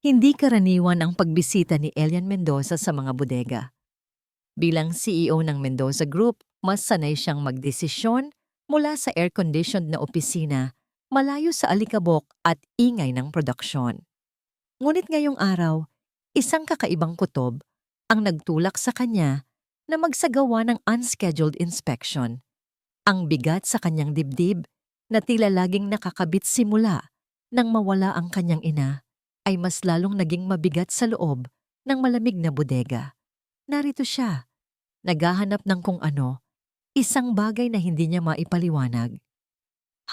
Hindi karaniwan ang pagbisita ni Elian Mendoza sa mga bodega. Bilang CEO ng Mendoza Group, mas sanay siyang magdesisyon mula sa air-conditioned na opisina, malayo sa alikabok at ingay ng produksyon. Ngunit ngayong araw, isang kakaibang kutob ang nagtulak sa kanya na magsagawa ng unscheduled inspection. Ang bigat sa kanyang dibdib na tila laging nakakabit simula nang mawala ang kanyang ina ay mas lalong naging mabigat sa loob ng malamig na bodega. Narito siya, naghahanap ng kung ano, isang bagay na hindi niya maipaliwanag.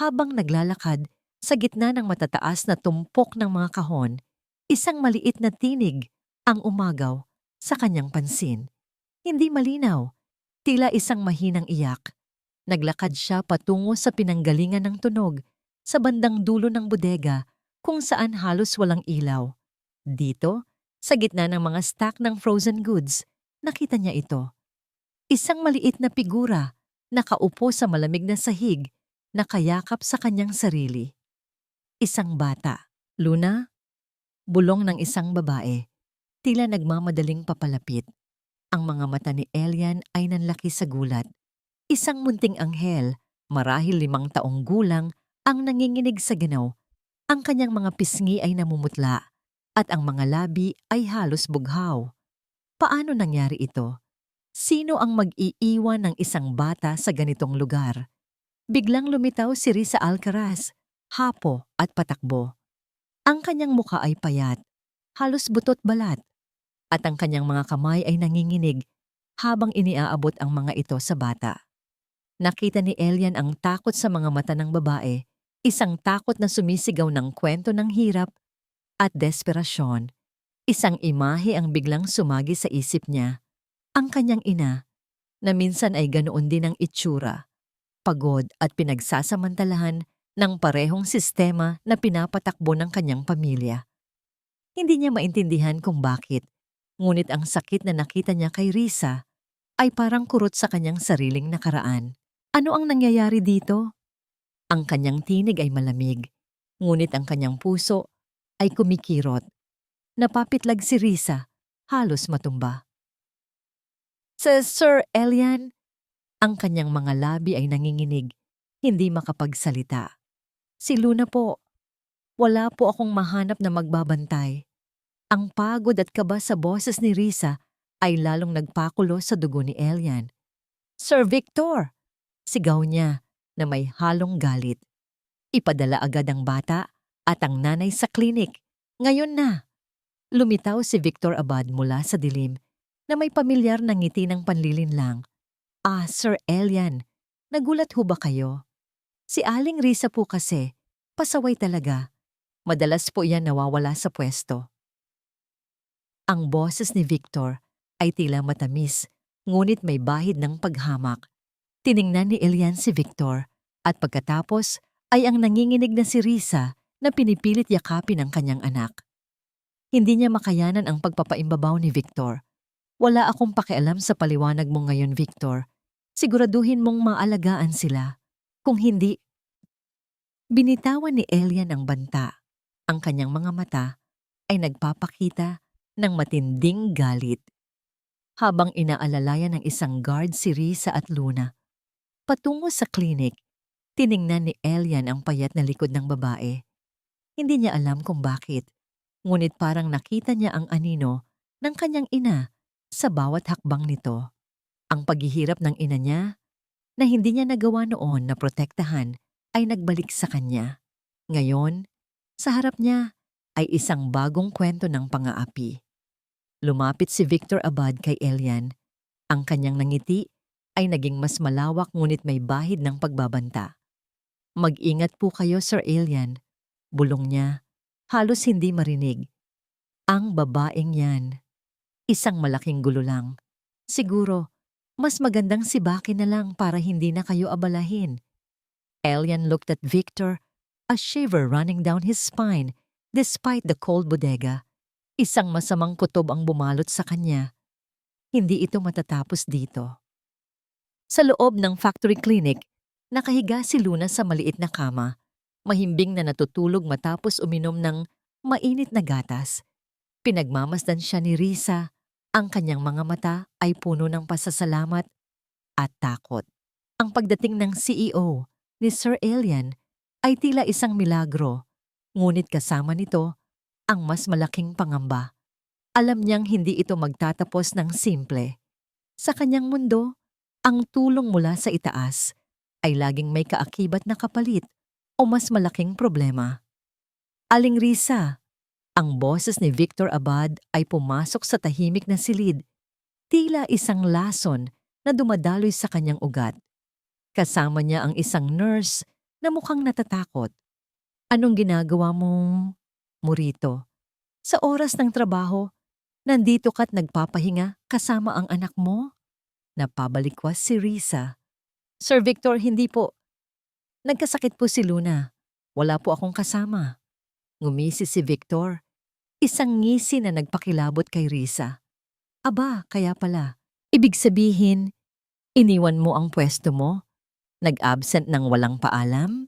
Habang naglalakad sa gitna ng matataas na tumpok ng mga kahon, isang maliit na tinig ang umagaw sa kanyang pansin. Hindi malinaw, tila isang mahinang iyak. Naglakad siya patungo sa pinanggalingan ng tunog sa bandang dulo ng bodega kung saan halos walang ilaw. Dito, sa gitna ng mga stack ng frozen goods, nakita niya ito. Isang maliit na figura, nakaupo sa malamig na sahig, nakayakap sa kanyang sarili. Isang bata. Luna, bulong ng isang babae, tila nagmamadaling papalapit. Ang mga mata ni Elian ay nanlaki sa gulat. Isang munting anghel, marahil 5 taong gulang, ang nanginginig sa ginaw. Ang kanyang mga pisngi ay namumutla at ang mga labi ay halos bughaw. Paano nangyari ito? Sino ang mag-iiwan ng isang bata sa ganitong lugar? Biglang lumitaw si Risa Alcaraz, hapo at patakbo. Ang kanyang muka ay payat, halos butot balat, at ang kanyang mga kamay ay nanginginig habang iniaabot ang mga ito sa bata. Nakita ni Elian ang takot sa mga mata ng babae, isang takot na sumisigaw ng kwento ng hirap at desperasyon. Isang imahe ang biglang sumagi sa isip niya. Ang kanyang ina, na minsan ay ganoon din ang itsura, pagod at pinagsasamantalahan ng parehong sistema na pinapatakbo ng kanyang pamilya. Hindi niya maintindihan kung bakit, ngunit ang sakit na nakita niya kay Risa ay parang kurot sa kanyang sariling nakaraan. Ano ang nangyayari dito? Ang kanyang tinig ay malamig, ngunit ang kanyang puso ay kumikirot. Napapitlag si Risa, halos matumba. Sir Elian, ang kanyang mga labi ay nanginginig, hindi makapagsalita. Si Luna po, wala po akong mahanap na magbabantay. Ang pagod at kaba sa boses ni Risa ay lalong nagpakulo sa dugo ni Elian. Sir Victor! Sigaw niya na may halong galit. Ipadala agad ang bata at ang nanay sa klinik. Ngayon na! Lumitaw si Victor Abad mula sa dilim na may pamilyar na ngiti ng panlilinlang. Sir Elian, nagulat ho ba kayo? Si Aling Risa po kasi, pasaway talaga. Madalas po yan nawawala sa pwesto. Ang boses ni Victor ay tila matamis, ngunit may bahid ng paghamak. Tiningnan ni Elian si Victor at pagkatapos ay ang nanginginig na si Risa na pinipilit yakapin ang kanyang anak. Hindi niya makayanan ang pagpapaimbabaw ni Victor. Wala akong pakialam sa paliwanag mo ngayon, Victor. Siguraduhin mong maalagaan sila. Kung hindi, binitawan ni Elian ang banta. Ang kanyang mga mata ay nagpapakita ng matinding galit. Habang inaalalayan ng isang guard si Risa at Luna, patungo sa klinik, tiningnan ni Elian ang payat na likod ng babae. Hindi niya alam kung bakit, ngunit parang nakita niya ang anino ng kanyang ina sa bawat hakbang nito. Ang paghihirap ng ina niya, na hindi niya nagawa noon na protektahan, ay nagbalik sa kanya. Ngayon, sa harap niya ay isang bagong kwento ng pang-aapi. Lumapit si Victor Abad kay Elian. Ang kanyang nangiti ay naging mas malawak ngunit may bahid ng pagbabanta. Mag-ingat po kayo, Sir Elian. Bulong niya, halos hindi marinig. Ang babaeng yan. Isang malaking gulo lang. Siguro, mas magandang sibakin na lang para hindi na kayo abalahin. Elian looked at Victor, a shiver running down his spine despite the cold bodega. Isang masamang kutob ang bumalot sa kanya. Hindi ito matatapos dito. Sa loob ng factory clinic, nakahiga si Luna sa maliit na kama, mahimbing na natutulog matapos uminom ng mainit na gatas. Pinagmamasdan siya ni Risa. Ang kanyang mga mata ay puno ng pasasalamat at takot. Ang pagdating ng CEO ni Sir Elian ay tila isang milagro, ngunit kasama nito ang mas malaking pangamba. Alam niyang hindi ito magtatapos ng simple. Sa kanyang mundo, ang tulong mula sa itaas ay laging may kaakibat na kapalit o mas malaking problema. Aling Risa, ang boses ni Victor Abad ay pumasok sa tahimik na silid, tila isang lason na dumadaloy sa kanyang ugat. Kasama niya ang isang nurse na mukhang natatakot. Anong ginagawa mong Murito? Sa oras ng trabaho, nandito ka't nagpapahinga kasama ang anak mo? Napabalikwas si Risa. Sir Victor, hindi po. Nagkasakit po si Luna. Wala po akong kasama. Ngumisi si Victor. Isang ngisi na nagpakilabot kay Risa. Aba, kaya pala. Ibig sabihin, iniwan mo ang pwesto mo? Nag-absent ng walang paalam?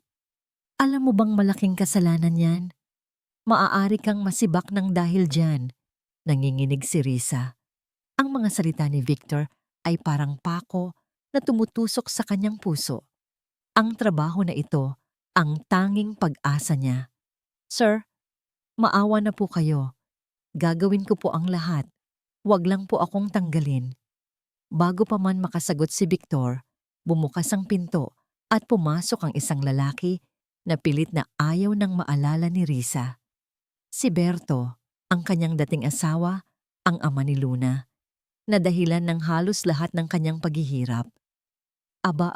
Alam mo bang malaking kasalanan yan? Maaari kang masibak ng dahil dyan. Nanginginig si Risa. Ang mga salita ni Victor ay parang pako na tumutusok sa kanyang puso. Ang trabaho na ito, ang tanging pag-asa niya. Sir, maawa na po kayo. Gagawin ko po ang lahat. Huwag lang po akong tanggalin. Bago pa man makasagot si Victor, bumukas ang pinto at pumasok ang isang lalaki na pilit na ayaw nang maalala ni Risa. Si Berto, ang kanyang dating asawa, ang ama ni Luna, na dahilan ng halos lahat ng kanyang paghihirap. Aba,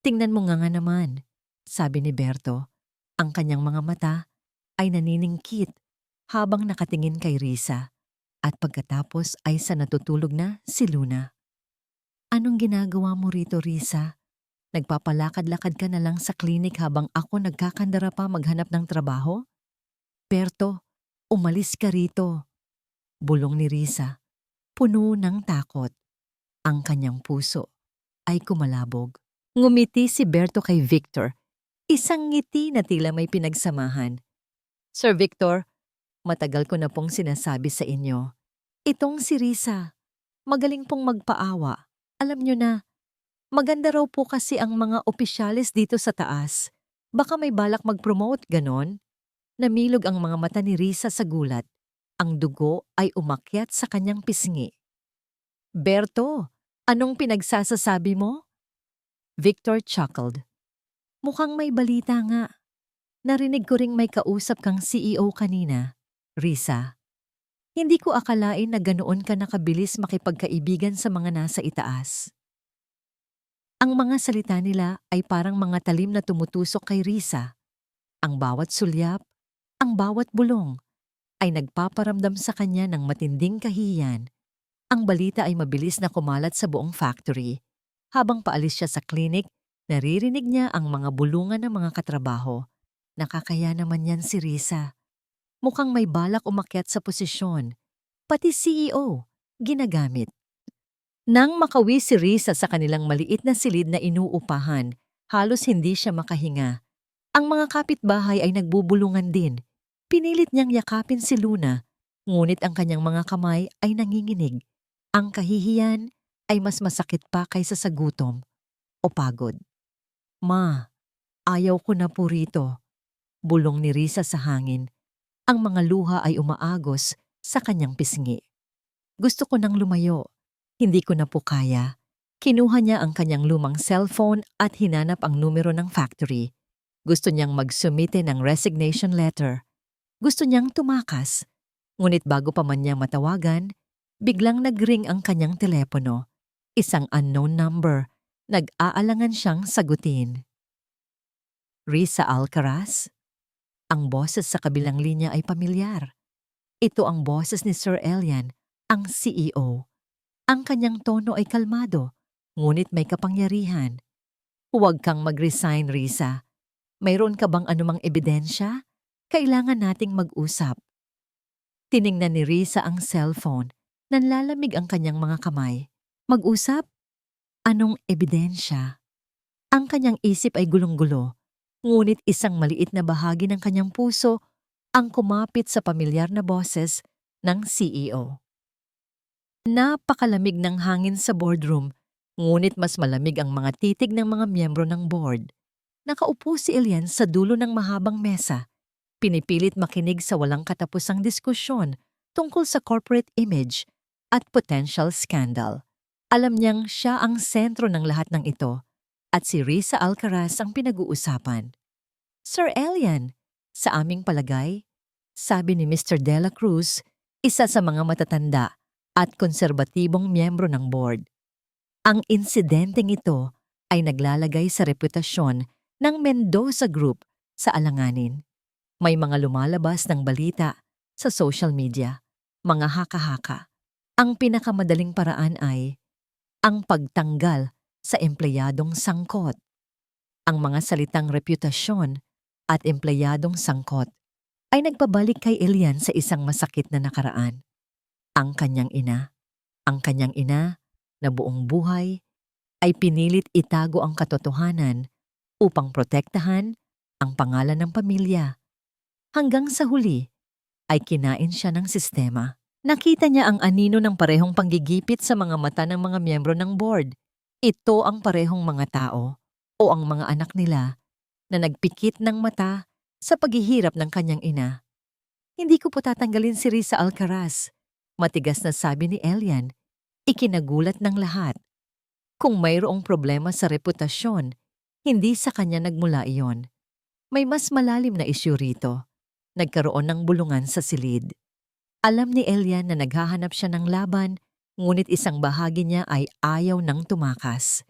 tingnan mo nga naman, sabi ni Berto. Ang kanyang mga mata ay naniningkit habang nakatingin kay Risa at pagkatapos ay sa natutulog na si Luna. Anong ginagawa mo rito, Risa? Nagpapalakad-lakad ka na lang sa klinik habang ako nagkakandara pa maghanap ng trabaho? Berto, umalis ka rito. Bulong ni Risa, puno ng takot. Ang kanyang puso ay kumalabog. Ngumiti si Berto kay Victor, isang ngiti na tila may pinagsamahan. Sir Victor, matagal ko na pong sinasabi sa inyo. Itong si Risa, magaling pong magpaawa. Alam nyo na, maganda raw po kasi ang mga opisyalis dito sa taas. Baka may balak mag-promote, ganon? Namilog ang mga mata ni Risa sa gulat. Ang dugo ay umakyat sa kanyang pisngi. Berto, anong pinagsasasabi mo? Victor chuckled. Mukhang may balita nga. Narinig ko ring may kausap kang CEO kanina, Risa. Hindi ko akalain na ganoon ka nakabilis makipagkaibigan sa mga nasa itaas. Ang mga salita nila ay parang mga talim na tumutusok kay Risa. Ang bawat sulyap, ang bawat bulong, ay nagpaparamdam sa kanya ng matinding kahihiyan. Ang balita ay mabilis na kumalat sa buong factory. Habang paalis siya sa klinik, naririnig niya ang mga bulungan ng mga katrabaho. Nakakaya naman yan si Risa. Mukhang may balak umakyat sa posisyon. Pati CEO, ginagamit. Nang makawi si Risa sa kanilang maliit na silid na inuupahan, halos hindi siya makahinga. Ang mga kapitbahay ay nagbubulungan din. Pinilit niyang yakapin si Luna, ngunit ang kanyang mga kamay ay nanginginig. Ang kahihiyan ay mas masakit pa kaysa sa gutom o pagod. Ma, ayaw ko na po rito. Bulong ni Risa sa hangin. Ang mga luha ay umaagos sa kanyang pisngi. Gusto ko nang lumayo. Hindi ko na po kaya. Kinuha niya ang kanyang lumang cellphone at hinanap ang numero ng factory. Gusto niyang magsumite ng resignation letter. Gusto niyang tumakas. Ngunit bago pa man niya matawagan, biglang nag-ring ang kanyang telepono. Isang unknown number. Nag-aalangan siyang sagutin. Risa Alcaraz? Ang boses sa kabilang linya ay pamilyar. Ito ang boses ni Sir Elian, ang CEO. Ang kanyang tono ay kalmado, ngunit may kapangyarihan. Huwag kang mag-resign, Risa. Mayroon ka bang anumang ebidensya? Kailangan nating mag-usap. Tiningnan ni Risa ang cellphone. Nanlalamig ang kanyang mga kamay. Mag-usap? Anong ebidensya? Ang kanyang isip ay gulong-gulo. Ngunit isang maliit na bahagi ng kanyang puso ang kumapit sa pamilyar na boses ng CEO. Napakalamig ng hangin sa boardroom, ngunit mas malamig ang mga titig ng mga miyembro ng board. Nakaupo si Elian sa dulo ng mahabang mesa, pinipilit makinig sa walang katapusang diskusyon tungkol sa corporate image at potential scandal. Alam niyang siya ang sentro ng lahat ng ito at si Risa Alcaraz ang pinag-uusapan. Sir Elian, sa aming palagay, sabi ni Mr. De La Cruz, isa sa mga matatanda at konserbatibong miyembro ng board. Ang insidenteng ito ay naglalagay sa reputasyon ng Mendoza Group sa alanganin. May mga lumalabas ng balita sa social media, mga haka-haka. Ang pinakamadaling paraan ay ang pagtanggal sa empleyadong sangkot. Ang mga salitang reputasyon at empleyadong sangkot ay nagpabalik kay Elian sa isang masakit na nakaraan. Ang kanyang ina na buong buhay ay pinilit itago ang katotohanan upang protektahan ang pangalan ng pamilya. Hanggang sa huli ay kinain siya ng sistema. Nakita niya ang anino ng parehong panggigipit sa mga mata ng mga miyembro ng board. Ito ang parehong mga tao o ang mga anak nila na nagpikit ng mata sa paghihirap ng kanyang ina. Hindi ko po tatanggalin si Risa Alcaraz, matigas na sabi ni Elian. Ikinagulat ng lahat. Kung mayroong problema sa reputasyon, hindi sa kanya nagmula iyon. May mas malalim na isyu rito. Nagkaroon ng bulungan sa silid. Alam ni Elian na naghahanap siya ng laban, ngunit isang bahagi niya ay ayaw nang tumakas.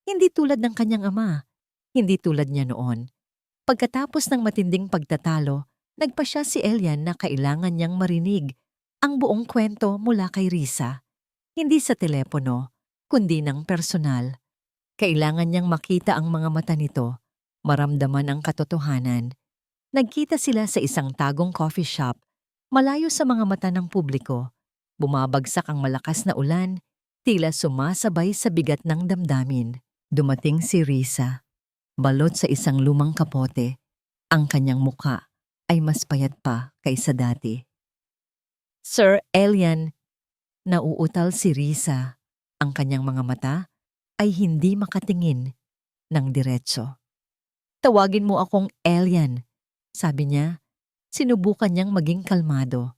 Hindi tulad ng kanyang ama, hindi tulad niya noon. Pagkatapos ng matinding pagtatalo, nagpasya si Elian na kailangan niyang marinig ang buong kwento mula kay Risa. Hindi sa telepono, kundi ng personal. Kailangan niyang makita ang mga mata nito, maramdaman ang katotohanan. Nagkita sila sa isang tagong coffee shop, malayo sa mga mata ng publiko. Bumabagsak ang malakas na ulan, tila sumasabay sa bigat ng damdamin. Dumating si Risa, balot sa isang lumang kapote. Ang kanyang muka ay mas payat pa kaysa dati. Sir Elian, nauutal si Risa. Ang kanyang mga mata ay hindi makatingin ng diretso. Tawagin mo akong Elian, sabi niya. Sinubukan niyang maging kalmado.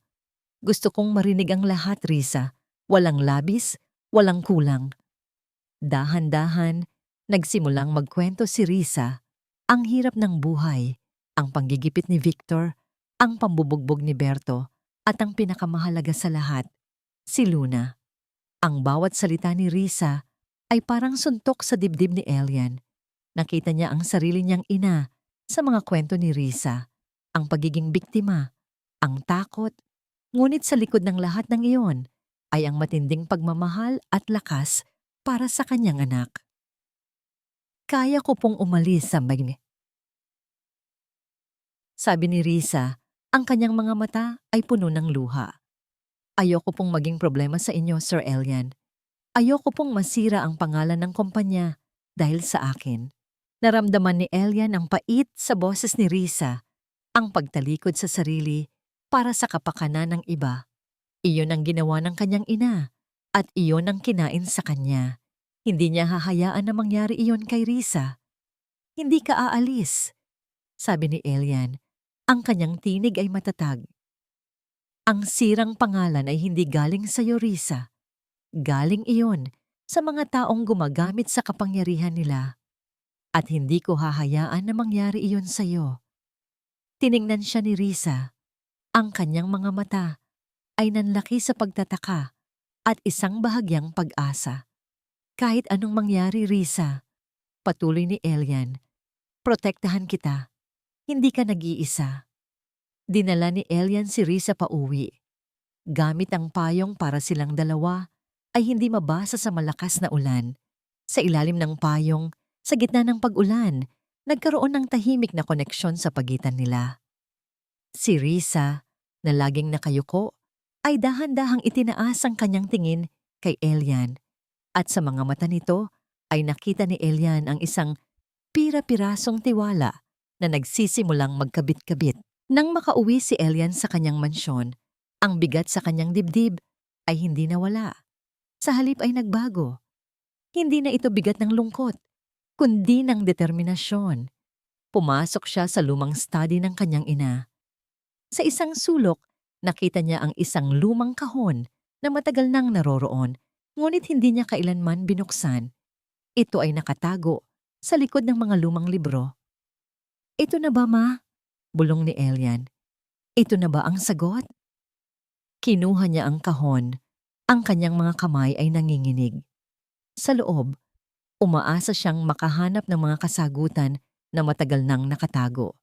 Gusto kong marinig ang lahat, Risa. Walang labis, walang kulang. Dahan-dahan, nagsimulang magkwento si Risa. Ang hirap ng buhay, ang panggigipit ni Victor, ang pambubugbog ni Berto, at ang pinakamahalaga sa lahat, si Luna. Ang bawat salita ni Risa ay parang suntok sa dibdib ni Elian. Nakita niya ang sarili niyang ina sa mga kwento ni Risa, ang pagiging biktima, ang takot, ngunit sa likod ng lahat ng iyon ay ang matinding pagmamahal at lakas para sa kanyang anak. Kaya ko pong umalis sa sabi ni Risa, ang kanyang mga mata ay puno ng luha. Ayoko pong maging problema sa inyo, Sir Elian. Ayoko pong masira ang pangalan ng kumpanya dahil sa akin. Naramdaman ni Elian ang pait sa boses ni Risa, ang pagtalikod sa sarili para sa kapakanan ng iba. Iyon ang ginawa ng kanyang ina at iyon ang kinain sa kanya. Hindi niya hahayaan na mangyari iyon kay Risa. Hindi ka aalis, sabi ni Elian. Ang kanyang tinig ay matatag. Ang sirang pangalan ay hindi galing sa iyo, Risa. Galing iyon sa mga taong gumagamit sa kapangyarihan nila. At hindi ko hahayaan na mangyari iyon sa iyo. Tiningnan siya ni Risa. Ang kanyang mga mata ay nanlaki sa pagtataka at isang bahagyang pag-asa. Kahit anong mangyari, Risa, patuloy ni Elian, protektahan kita. Hindi ka nag-iisa. Dinala ni Elian si Risa pauwi. Gamit ang payong para silang dalawa ay hindi mabasa sa malakas na ulan. Sa ilalim ng payong, sa gitna ng pag-ulan, nagkaroon ng tahimik na koneksyon sa pagitan nila. Si Risa, na laging nakayuko, ay dahan-dahang itinaas ang kanyang tingin kay Elian. At sa mga mata nito ay nakita ni Elian ang isang pira-pirasong tiwala na nagsisimulang magkabit-kabit. Nang makauwi si Elian sa kanyang mansyon, Ang bigat sa kanyang dibdib ay hindi nawala. Sa halip ay nagbago. Hindi na ito bigat ng lungkot, kundi ng determinasyon. Pumasok siya sa lumang study ng kanyang ina. Sa isang sulok, nakita niya ang isang lumang kahon na matagal nang naroroon, ngunit hindi niya kailanman binuksan. Ito ay nakatago sa likod ng mga lumang libro. "Ito na ba, Ma?" bulong ni Elian. "Ito na ba ang sagot?" Kinuha niya ang kahon. Ang kanyang mga kamay ay nanginginig. Sa loob, umaasa siyang makahanap ng mga kasagutan na matagal nang nakatago.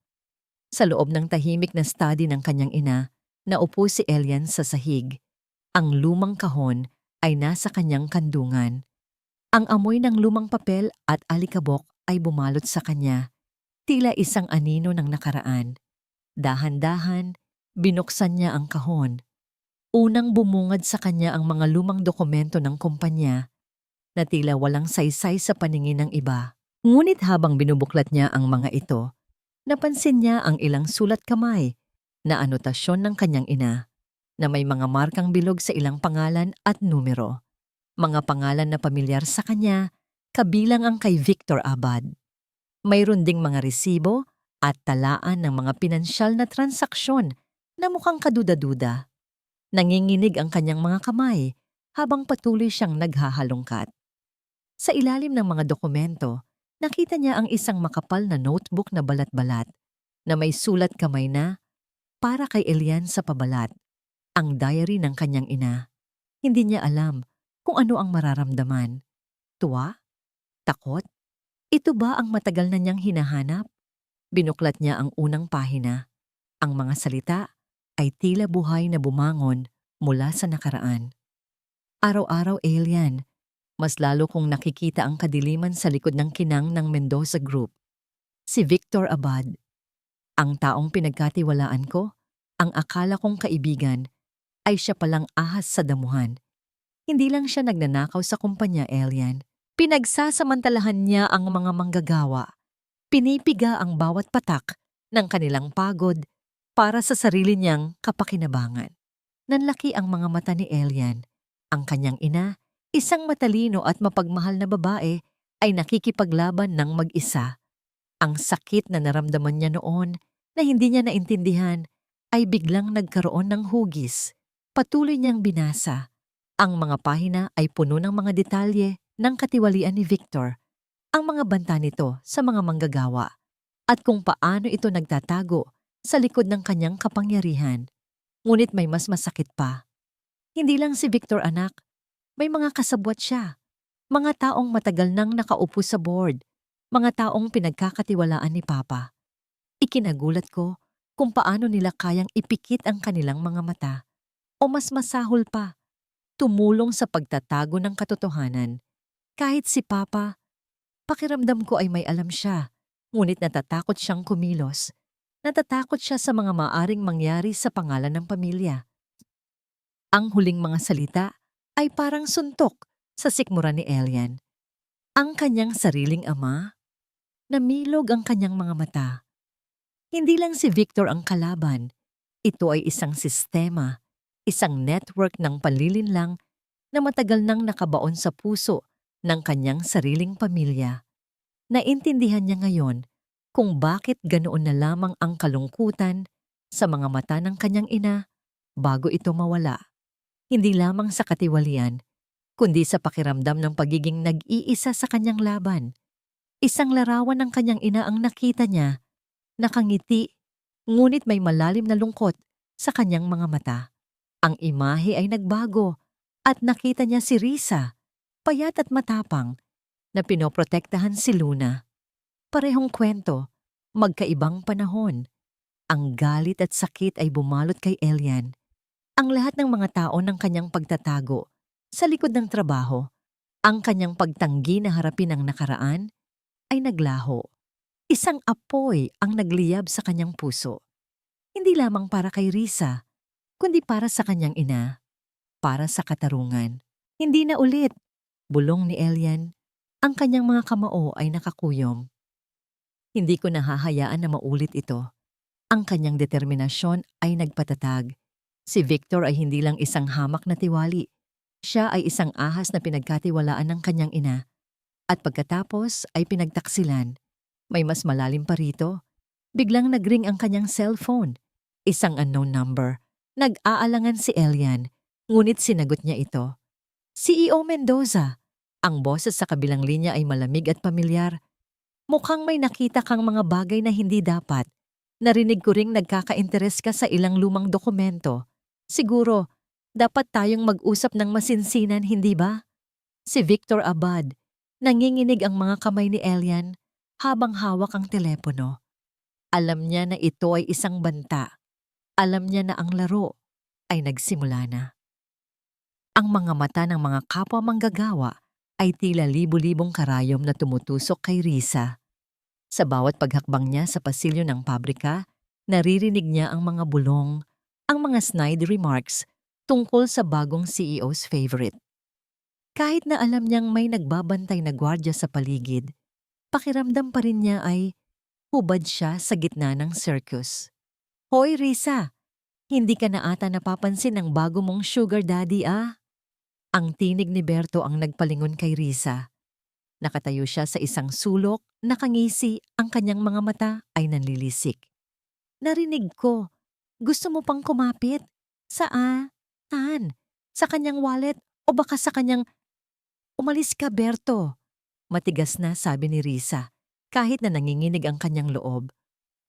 Sa loob ng tahimik na study ng kanyang ina, naupo si Elian sa sahig. Ang lumang kahon ay nasa kanyang kandungan. Ang amoy ng lumang papel at alikabok ay bumalot sa kanya, tila isang anino ng nakaraan. Dahan-dahan, binuksan niya ang kahon. Unang bumungad sa kanya ang mga lumang dokumento ng kumpanya na tila walang saysay sa paningin ng iba. Ngunit habang binubuklat niya ang mga ito, napansin niya ang ilang sulat kamay na anotasyon ng kanyang ina na may mga markang bilog sa ilang pangalan at numero. Mga pangalan na pamilyar sa kanya, kabilang ang kay Victor Abad. Mayroon ding mga resibo at talaan ng mga pinansyal na transaksyon na mukhang kaduda-duda. Nanginginig ang kanyang mga kamay habang patuloy siyang naghahalongkat. Sa ilalim ng mga dokumento, nakita niya ang isang makapal na notebook na balat-balat na may sulat kamay na para kay Elian sa pabalat, ang diary ng kanyang ina. Hindi niya alam kung ano ang mararamdaman. Tuwa? Takot? Ito ba ang matagal na niyang hinahanap? Binuklat niya ang unang pahina. Ang mga salita ay tila buhay na bumangon mula sa nakaraan. Araw-araw, Elian, mas lalo kong nakikita ang kadiliman sa likod ng kinang ng Mendoza Group. Si Victor Abad, ang taong pinagkatiwalaan ko, ang akala kong kaibigan, ay siya palang ahas sa damuhan. Hindi lang siya nagnanakaw sa kumpanya, Elian. Pinagsasamantalahan niya ang mga manggagawa. Pinipiga ang bawat patak ng kanilang pagod para sa sarili niyang kapakinabangan. Nanlaki ang mga mata ni Elian. Ang kanyang ina, isang matalino at mapagmahal na babae, ay nakikipaglaban ng mag-isa. Ang sakit na naramdaman niya noon na hindi niya naintindihan ay biglang nagkaroon ng hugis. Patuloy niyang binasa. Ang mga pahina ay puno ng mga detalye ng katiwalian ni Victor, ang mga banta nito sa mga manggagawa, at kung paano ito nagtatago sa likod ng kanyang kapangyarihan. Ngunit may mas masakit pa. Hindi lang si Victor, anak. May mga kasabwat siya. Mga taong matagal nang nakaupo sa board. Mga taong pinagkakatiwalaan ni Papa. Ikinagulat ko kung paano nila kayang ipikit ang kanilang mga mata. O mas masahol pa, tumulong sa pagtatago ng katotohanan. Kahit si Papa, pakiramdam ko ay may alam siya, ngunit natatakot siyang kumilos. Natatakot siya sa mga maaring mangyari sa pangalan ng pamilya. Ang huling mga salita ay parang suntok sa sikmura ni Elian. Ang kanyang sariling ama, namilog ang kanyang mga mata. Hindi lang si Victor ang kalaban. Ito ay isang sistema, isang network ng panlilinlang na matagal nang nakabaon sa puso ng kanyang sariling pamilya. Naintindihan niya ngayon kung bakit ganoon na lamang ang kalungkutan sa mga mata ng kanyang ina bago ito mawala. Hindi lamang sa katiwalian, kundi sa pakiramdam ng pagiging nag-iisa sa kanyang laban. Isang larawan ng kanyang ina ang nakita niya, nakangiti, ngunit may malalim na lungkot sa kanyang mga mata. Ang imahe ay nagbago at nakita niya si Risa, payat at matapang, na pinoprotektahan si Luna. Parehong kwento, magkaibang panahon. Ang galit at sakit ay bumalot kay Elian. Ang lahat ng mga tao ng kanyang pagtatago sa likod ng trabaho, ang kanyang pagtanggi na harapin ang nakaraan, ay naglaho. Isang apoy ang nagliyab sa kanyang puso. Hindi lamang para kay Risa, kundi para sa kanyang ina, para sa katarungan. Hindi na ulit, bulong ni Elian, ang kanyang mga kamao ay nakakuyom. Hindi ko nahahayaan na maulit ito. Ang kanyang determinasyon ay nagpatatag. Si Victor ay hindi lang isang hamak na tiwali. Siya ay isang ahas na pinagkatiwalaan ng kanyang ina. At pagkatapos ay pinagtaksilan. May mas malalim pa rito. Biglang nagring ang kanyang cellphone. Isang unknown number. Nag-aalangan si Elian, ngunit sinagot niya ito. CEO Mendoza. Ang boses sa kabilang linya ay malamig at pamilyar. Mukhang may nakita kang mga bagay na hindi dapat. Narinig ko ring nagkaka-interes ka sa ilang lumang dokumento. Siguro, dapat tayong mag-usap ng masinsinan, hindi ba? Si Victor Abad. Nanginginig ang mga kamay ni Elian habang hawak ang telepono. Alam niya na ito ay isang banta. Alam niya na ang laro ay nagsimula na. Ang mga mata ng mga kapwa manggagawa ay tila libu-libong karayom na tumutusok kay Risa. Sa bawat paghakbang niya sa pasilyo ng pabrika, naririnig niya ang mga bulong, ang mga snide remarks tungkol sa bagong CEO's favorite. Kahit na alam niyang may nagbabantay na gwardya sa paligid, pakiramdam pa rin niya ay hubad siya sa gitna ng circus. Hoy Risa, hindi ka na ata napapansin ng bago mong sugar daddy ah? Ang tinig ni Berto ang nagpalingon kay Risa. Nakatayo siya sa isang sulok, nakangisi, ang kanyang mga mata ay nanlilisik. Narinig ko, gusto mo pang kumapit? Saan? Saan? Sa kanyang wallet o baka sa kanyang... Umalis ka, Berto. Matigas na sabi ni Risa, kahit na nanginginig ang kanyang loob.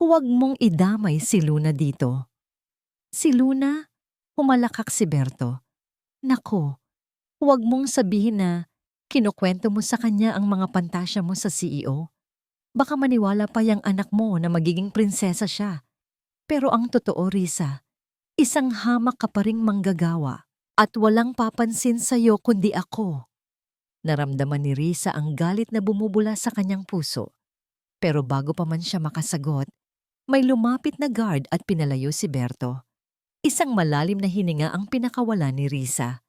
Huwag mong idamay si Luna dito. Si Luna? Humalakak si Berto. Nako, huwag mong sabihin na kinukwento mo sa kanya ang mga pantasya mo sa CEO. Baka maniwala pa yung anak mo na magiging prinsesa siya. Pero ang totoo, Risa, isang hamak ka pa ring manggagawa at walang papansin sa'yo kundi ako. Naramdaman ni Risa ang galit na bumubula sa kanyang puso. Pero bago pa man siya makasagot, may lumapit na guard at pinalayo si Berto. Isang malalim na hininga ang pinakawala ni Risa.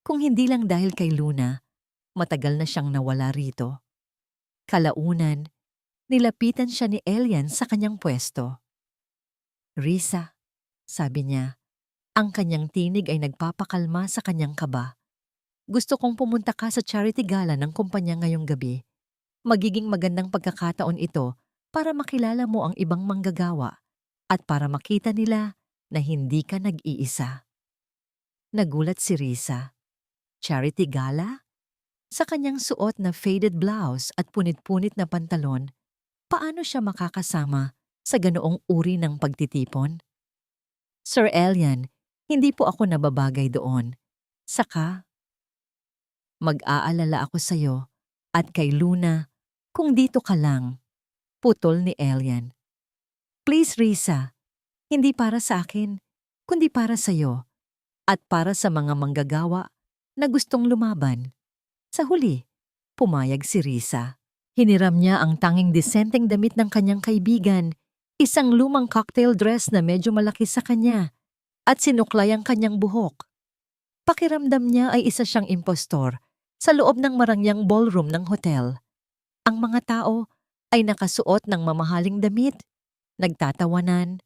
Kung hindi lang dahil kay Luna, matagal na siyang nawala rito. Kalaunan, nilapitan siya ni Elian sa kanyang pwesto. Risa, sabi niya, ang kanyang tinig ay nagpapakalma sa kanyang kaba. Gusto kong pumunta ka sa charity gala ng kumpanya ngayong gabi. Magiging magandang pagkakataon ito para makilala mo ang ibang manggagawa at para makita nila na hindi ka nag-iisa. Nagulat si Risa. Charity gala? Sa kanyang suot na faded blouse at punit-punit na pantalon, paano siya makakasama sa ganoong uri ng pagtitipon? Sir Elian, hindi po ako nababagay doon. Saka, mag-aalala ako sa'yo at kay Luna kung dito ka lang. Putol ni Elian. Please Risa, hindi para sa akin, kundi para sa'yo at para sa mga manggagawa na gustong lumaban. Sa huli, pumayag si Risa. Hiniram niya ang tanging disenteng damit ng kanyang kaibigan, isang lumang cocktail dress na medyo malaki sa kanya, at sinuklay ang kanyang buhok. Pakiramdam niya ay isa siyang impostor sa loob ng marangyang ballroom ng hotel. Ang mga tao ay nakasuot ng mamahaling damit, nagtatawanan,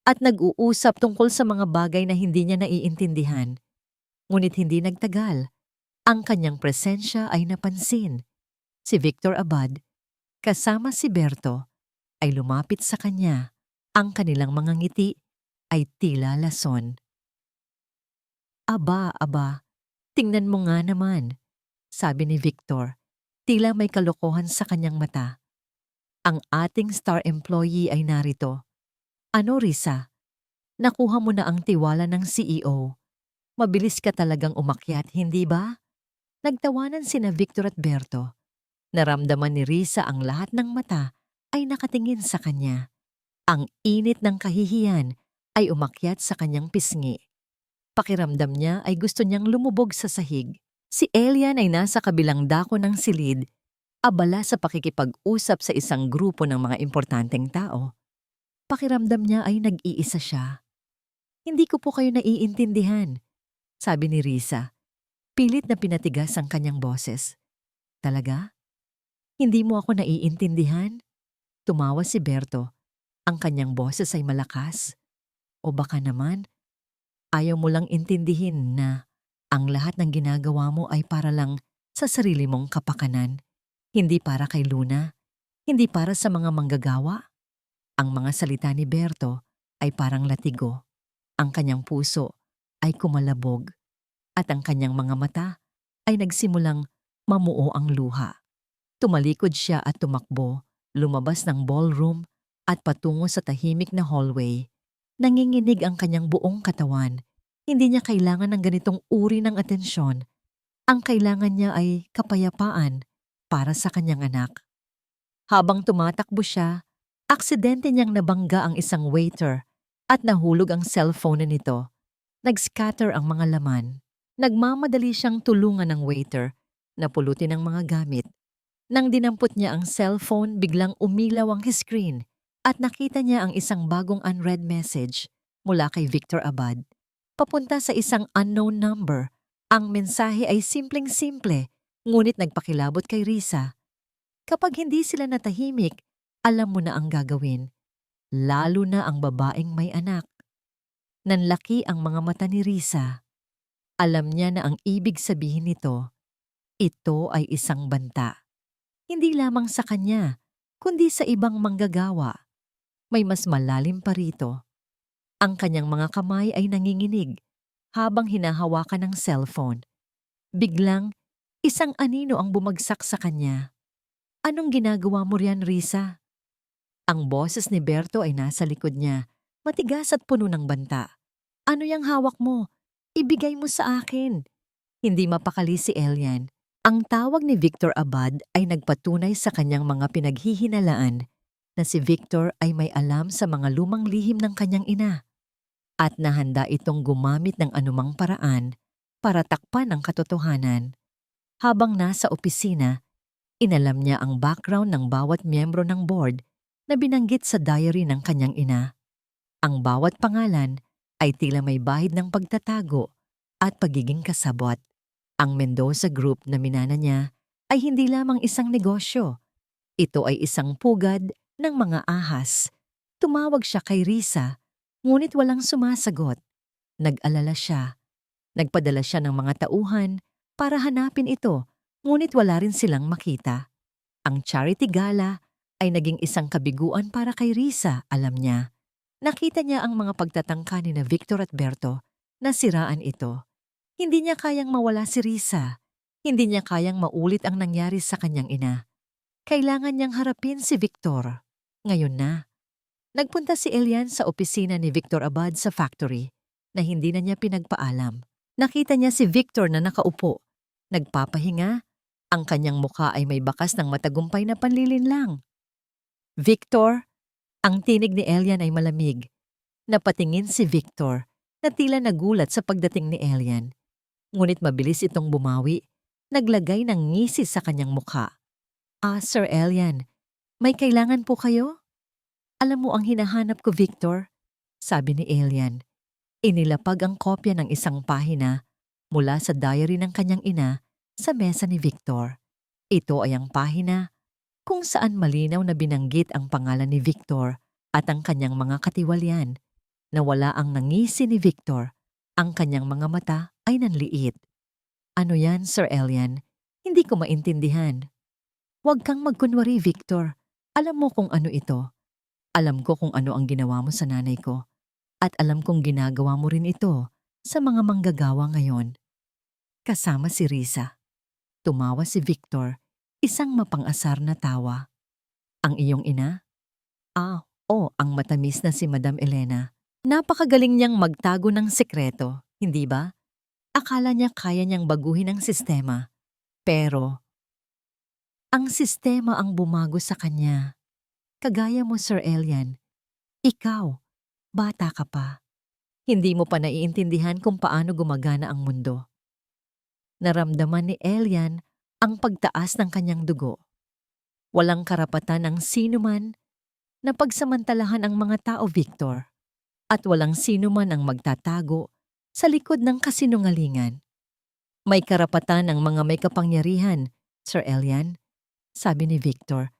at nag-uusap tungkol sa mga bagay na hindi niya naiintindihan. Ngunit hindi nagtagal, ang kanyang presensya ay napansin. Si Victor Abad, kasama si Berto, ay lumapit sa kanya. Ang kanilang mga ngiti ay tila lason. Aba, tingnan mo nga naman, sabi ni Victor, tila may kalokohan sa kanyang mata. Ang ating star employee ay narito. Ano Risa? Nakuha mo na ang tiwala ng CEO. Mabilis ka talagang umakyat, hindi ba? Nagtawanan sina Victor at Berto. Naramdaman ni Risa ang lahat ng mata ay nakatingin sa kanya. Ang init ng kahihiyan ay umakyat sa kanyang pisngi. Pakiramdam niya ay gusto niyang lumubog sa sahig. Si Elian ay nasa kabilang dako ng silid, abala sa pakikipag-usap sa isang grupo ng mga importanteng tao. Pakiramdam niya ay nag-iisa siya. Hindi ko po kayo naiintindihan, sabi ni Risa. Pilit na pinatigas ang kanyang boses. Talaga? Hindi mo ako naiintindihan? Tumawa si Berto. Ang kanyang boses ay malakas. O baka naman, Ayaw mo lang intindihin na ang lahat ng ginagawa mo ay para lang sa sarili mong kapakanan. Hindi para kay Luna, hindi para sa mga manggagawa. Ang mga salita ni Berto ay parang latigo. Ang kanyang puso ay kumalabog at ang kanyang mga mata ay nagsimulang mamuo ang luha. Tumalikod siya at tumakbo, lumabas ng ballroom at patungo sa tahimik na hallway. Nanginginig ang kanyang buong katawan. Hindi niya kailangan ng ganitong uri ng atensyon. Ang kailangan niya ay kapayapaan para sa kanyang anak. Habang tumatakbo siya, aksidente niyang nabangga ang isang waiter at nahulog ang cellphone nito. Nag-scatter ang mga laman. Nagmamadali siyang tulungan ng waiter na pulutin ang mga gamit. Nang dinampot niya ang cellphone, biglang umilaw ang screen at nakita niya ang isang bagong unread message mula kay Victor Abad. Papunta sa isang unknown number. Ang mensahe ay simpleng-simple, ngunit nagpakilabot kay Risa. Kapag hindi sila natahimik, alam mo na ang gagawin. Lalo na ang babaeng may anak. Nanlaki ang mga mata ni Risa. Alam niya na ang ibig sabihin nito, ito ay isang banta. Hindi lamang sa kanya, kundi sa ibang manggagawa. May mas malalim pa rito. Ang kanyang mga kamay ay nanginginig habang hinahawakan ng cellphone. Biglang, isang anino ang bumagsak sa kanya. Anong ginagawa mo riyan, Risa? Ang boses ni Berto ay nasa likod niya, matigas at puno ng banta. Ano yang hawak mo? Ibigay mo sa akin. Hindi mapakali si Elian. Ang tawag ni Victor Abad ay nagpatunay sa kanyang mga pinaghihinalaan na si Victor ay may alam sa mga lumang lihim ng kanyang ina at nahanda itong gumamit ng anumang paraan para takpan ang katotohanan. Habang nasa opisina, inalam niya ang background ng bawat miyembro ng board na binanggit sa diary ng kanyang ina. Ang bawat pangalan ay tila may bahid ng pagtatago at pagiging kasabwat. Ang Mendoza Group na minana niya ay hindi lamang isang negosyo. Ito ay isang pugad ng mga ahas. Tumawag siya kay Risa, ngunit walang sumasagot. Nag-alala siya. Nagpadala siya ng mga tauhan para hanapin ito, ngunit wala rin silang makita. Ang charity gala ay naging isang kabiguan para kay Risa, alam niya. Nakita niya ang mga pagtatangka ni na Victor at Berto na siraan ito. Hindi niya kayang mawala si Risa. Hindi niya kayang maulit ang nangyari sa kanyang ina. Kailangan niyang harapin si Victor. Ngayon na. Nagpunta si Elian sa opisina ni Victor Abad sa factory na hindi na niya pinagpaalam. Nakita niya si Victor na nakaupo. Nagpapahinga. Ang kanyang mukha ay may bakas ng matagumpay na panlilinlang. Victor, ang tinig ni Elian ay malamig. Napatingin si Victor na tila nagulat sa pagdating ni Elian. Ngunit mabilis itong bumawi. Naglagay ng ngisi sa kanyang mukha. Sir Elian, may kailangan po kayo? Alam mo ang hinahanap ko, Victor, sabi ni Elian. Inilapag ang kopya ng isang pahina mula sa diary ng kanyang ina sa mesa ni Victor. Ito ay ang pahina kung saan malinaw na binanggit ang pangalan ni Victor at ang kanyang mga katiwalian. Nawala ang nangisi ni Victor. Ang kanyang mga mata ay nanliit. Ano yan, Sir Elian? Hindi ko maintindihan. Huwag kang magkunwari, Victor. Alam mo kung ano ito. Alam ko kung ano ang ginawa mo sa nanay ko. At alam kong ginagawa mo rin ito sa mga manggagawa ngayon. Kasama si Risa. Tumawa si Victor, isang mapang-asar na tawa. Ang iyong ina? Ang matamis na si Madam Elena. Napakagaling niyang magtago ng sekreto, hindi ba? Akala niya kaya niyang baguhin ang sistema. Pero, ang sistema ang bumago sa kanya. Kagaya mo, Sir Elian. Ikaw, bata ka pa. Hindi mo pa naiintindihan kung paano gumagana ang mundo. Naramdaman ni Elian ang pagtaas ng kanyang dugo. Walang karapatan ng sinuman na pagsamantalahan ang mga tao, Victor. At walang sinuman ang magtatago sa likod ng kasinungalingan. May karapatan ng mga may kapangyarihan, Sir Elian, sabi ni Victor.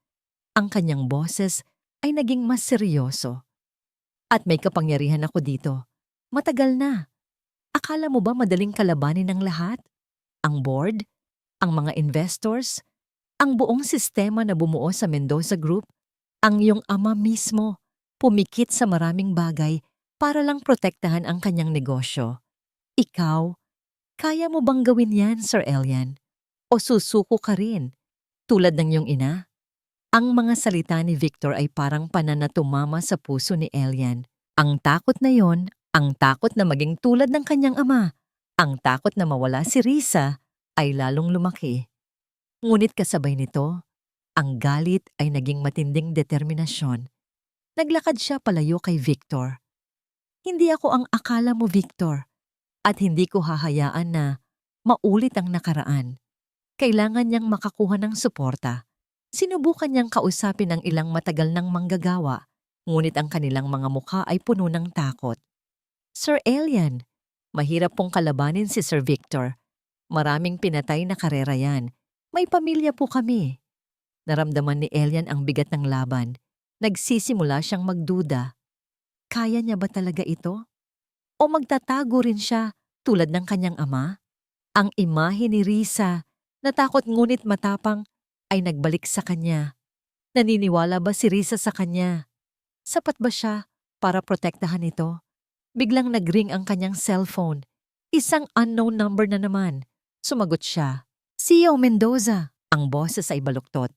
Ang kanyang boses ay naging mas seryoso. At may kapangyarihan ako dito. Matagal na. Akala mo ba madaling kalabanin ng lahat? Ang board? Ang mga investors? Ang buong sistema na bumuo sa Mendoza Group? Ang iyong ama mismo, pumikit sa maraming bagay para lang protektahan ang kanyang negosyo. Ikaw, kaya mo bang gawin yan, Sir Elian? O susuko ka rin, tulad ng iyong ina? Ang mga salita ni Victor ay parang pananatumama sa puso ni Elian. Ang takot na yon, ang takot na maging tulad ng kanyang ama, ang takot na mawala si Risa, ay lalong lumaki. Ngunit kasabay nito, ang galit ay naging matinding determinasyon. Naglakad siya palayo kay Victor. Hindi ako ang akala mo, Victor, at hindi ko hahayaan na maulit ang nakaraan. Kailangan niyang makakuha ng suporta. Sinubukan niyang kausapin ang ilang matagal ng manggagawa, ngunit ang kanilang mga mukha ay puno ng takot. Sir Elian, mahirap pong kalabanin si Sir Victor. Maraming pinatay na karera yan. May pamilya po kami. Naramdaman ni Elian ang bigat ng laban. Nagsisimula siyang magduda. Kaya niya ba talaga ito? O magtatago rin siya tulad ng kanyang ama? Ang imahe ni Risa, natakot ngunit matapang, ay nagbalik sa kanya. Naniniwala ba si Risa sa kanya? Sapat ba siya para protektahan ito? Biglang nagring ang kanyang cellphone. Isang unknown number na naman. Sumagot siya. CEO Mendoza. Ang boses ay baluktot.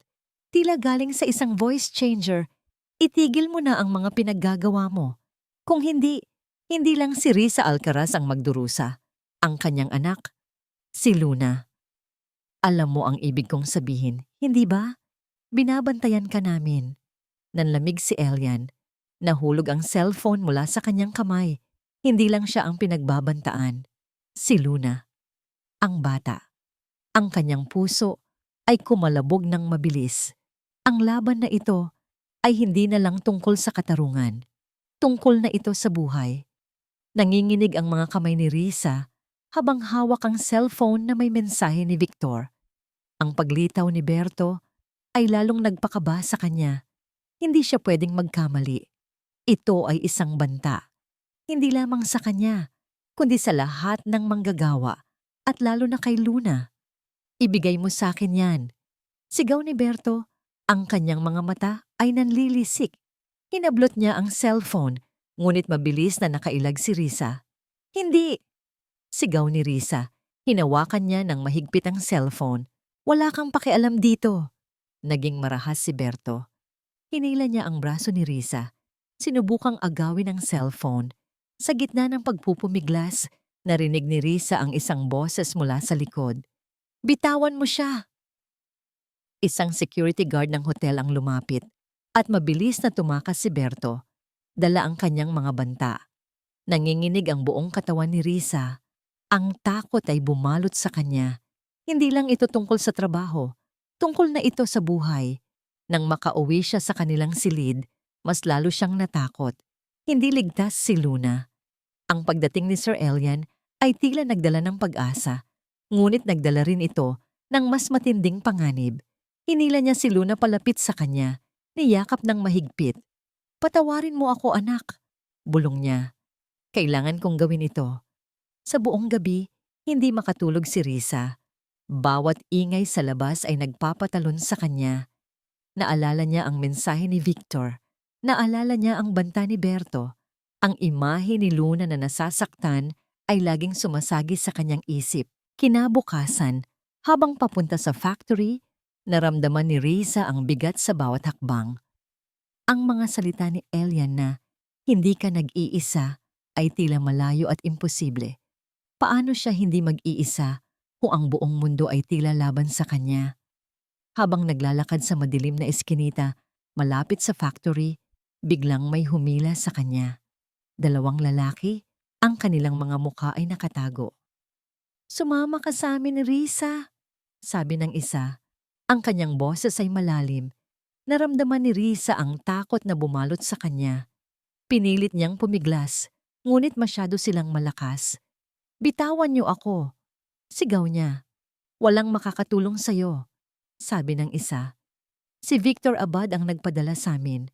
Tila galing sa isang voice changer. Itigil mo na ang mga pinaggagawa mo. Kung hindi, hindi lang si Risa Alcaraz ang magdurusa. Ang kanyang anak, si Luna. Alam mo ang ibig kong sabihin, hindi ba? Binabantayan ka namin. Nanlamig si Elian. Nahulog ang cellphone mula sa kanyang kamay. Hindi lang siya ang pinagbabantaan. Si Luna. Ang bata. Ang kanyang puso ay kumalabog ng mabilis. Ang laban na ito ay hindi na lang tungkol sa katarungan. Tungkol na ito sa buhay. Nanginginig ang mga kamay ni Risa habang hawak ang cellphone na may mensahe ni Victor. Ang paglitaw ni Berto ay lalong nagpakaba sa kanya. Hindi siya pwedeng magkamali. Ito ay isang banta. Hindi lamang sa kanya, kundi sa lahat ng manggagawa at lalo na kay Luna. Ibigay mo sa akin yan. Sigaw ni Berto, ang kanyang mga mata ay nanlilisik. Hinablot niya ang cellphone, ngunit mabilis na nakailag si Risa. Hindi! Sigaw ni Risa. Hinawakan niya ng mahigpit ang cellphone. Wala kang pakialam dito. Naging marahas si Berto. Hinila niya ang braso ni Risa. Sinubukang agawin ang cellphone. Sa gitna ng pagpupumiglas, narinig ni Risa ang isang boses mula sa likod. Bitawan mo siya! Isang security guard ng hotel ang lumapit at mabilis na tumakas si Berto. Dala ang kanyang mga banta. Nanginginig ang buong katawan ni Risa. Ang takot ay bumalot sa kanya. Hindi lang ito tungkol sa trabaho, tungkol na ito sa buhay. Nang makauwi siya sa kanilang silid, mas lalo siyang natakot. Hindi ligtas si Luna. Ang pagdating ni Sir Elian ay tila nagdala ng pag-asa, ngunit nagdala rin ito ng mas matinding panganib. Hinila niya si Luna palapit sa kanya, niyakap ng mahigpit. Patawarin mo ako, anak. Bulong niya. Kailangan kong gawin ito. Sa buong gabi, hindi makatulog si Risa. Bawat ingay sa labas ay nagpapatalon sa kanya. Naalala niya ang mensahe ni Victor. Naalala niya ang banta ni Berto. Ang imahe ni Luna na nasasaktan ay laging sumasagi sa kanyang isip. Kinabukasan, habang papunta sa factory, naramdaman ni Risa ang bigat sa bawat hakbang. Ang mga salita ni Elian na, hindi ka nag-iisa, ay tila malayo at imposible. Paano siya hindi mag-iisa kung ang buong mundo ay tila laban sa kanya? Habang naglalakad sa madilim na eskinita, malapit sa factory, biglang may humila sa kanya. Dalawang lalaki, ang kanilang mga mukha ay nakatago. Sumama ka sa amin, Risa, sabi ng isa. Ang kanyang boses ay malalim. Naramdaman ni Risa ang takot na bumalot sa kanya. Pinilit niyang pumiglas, ngunit masyado silang malakas. Bitawan niyo ako, sigaw niya. Walang makakatulong sa'yo, sabi ng isa. Si Victor Abad ang nagpadala sa amin.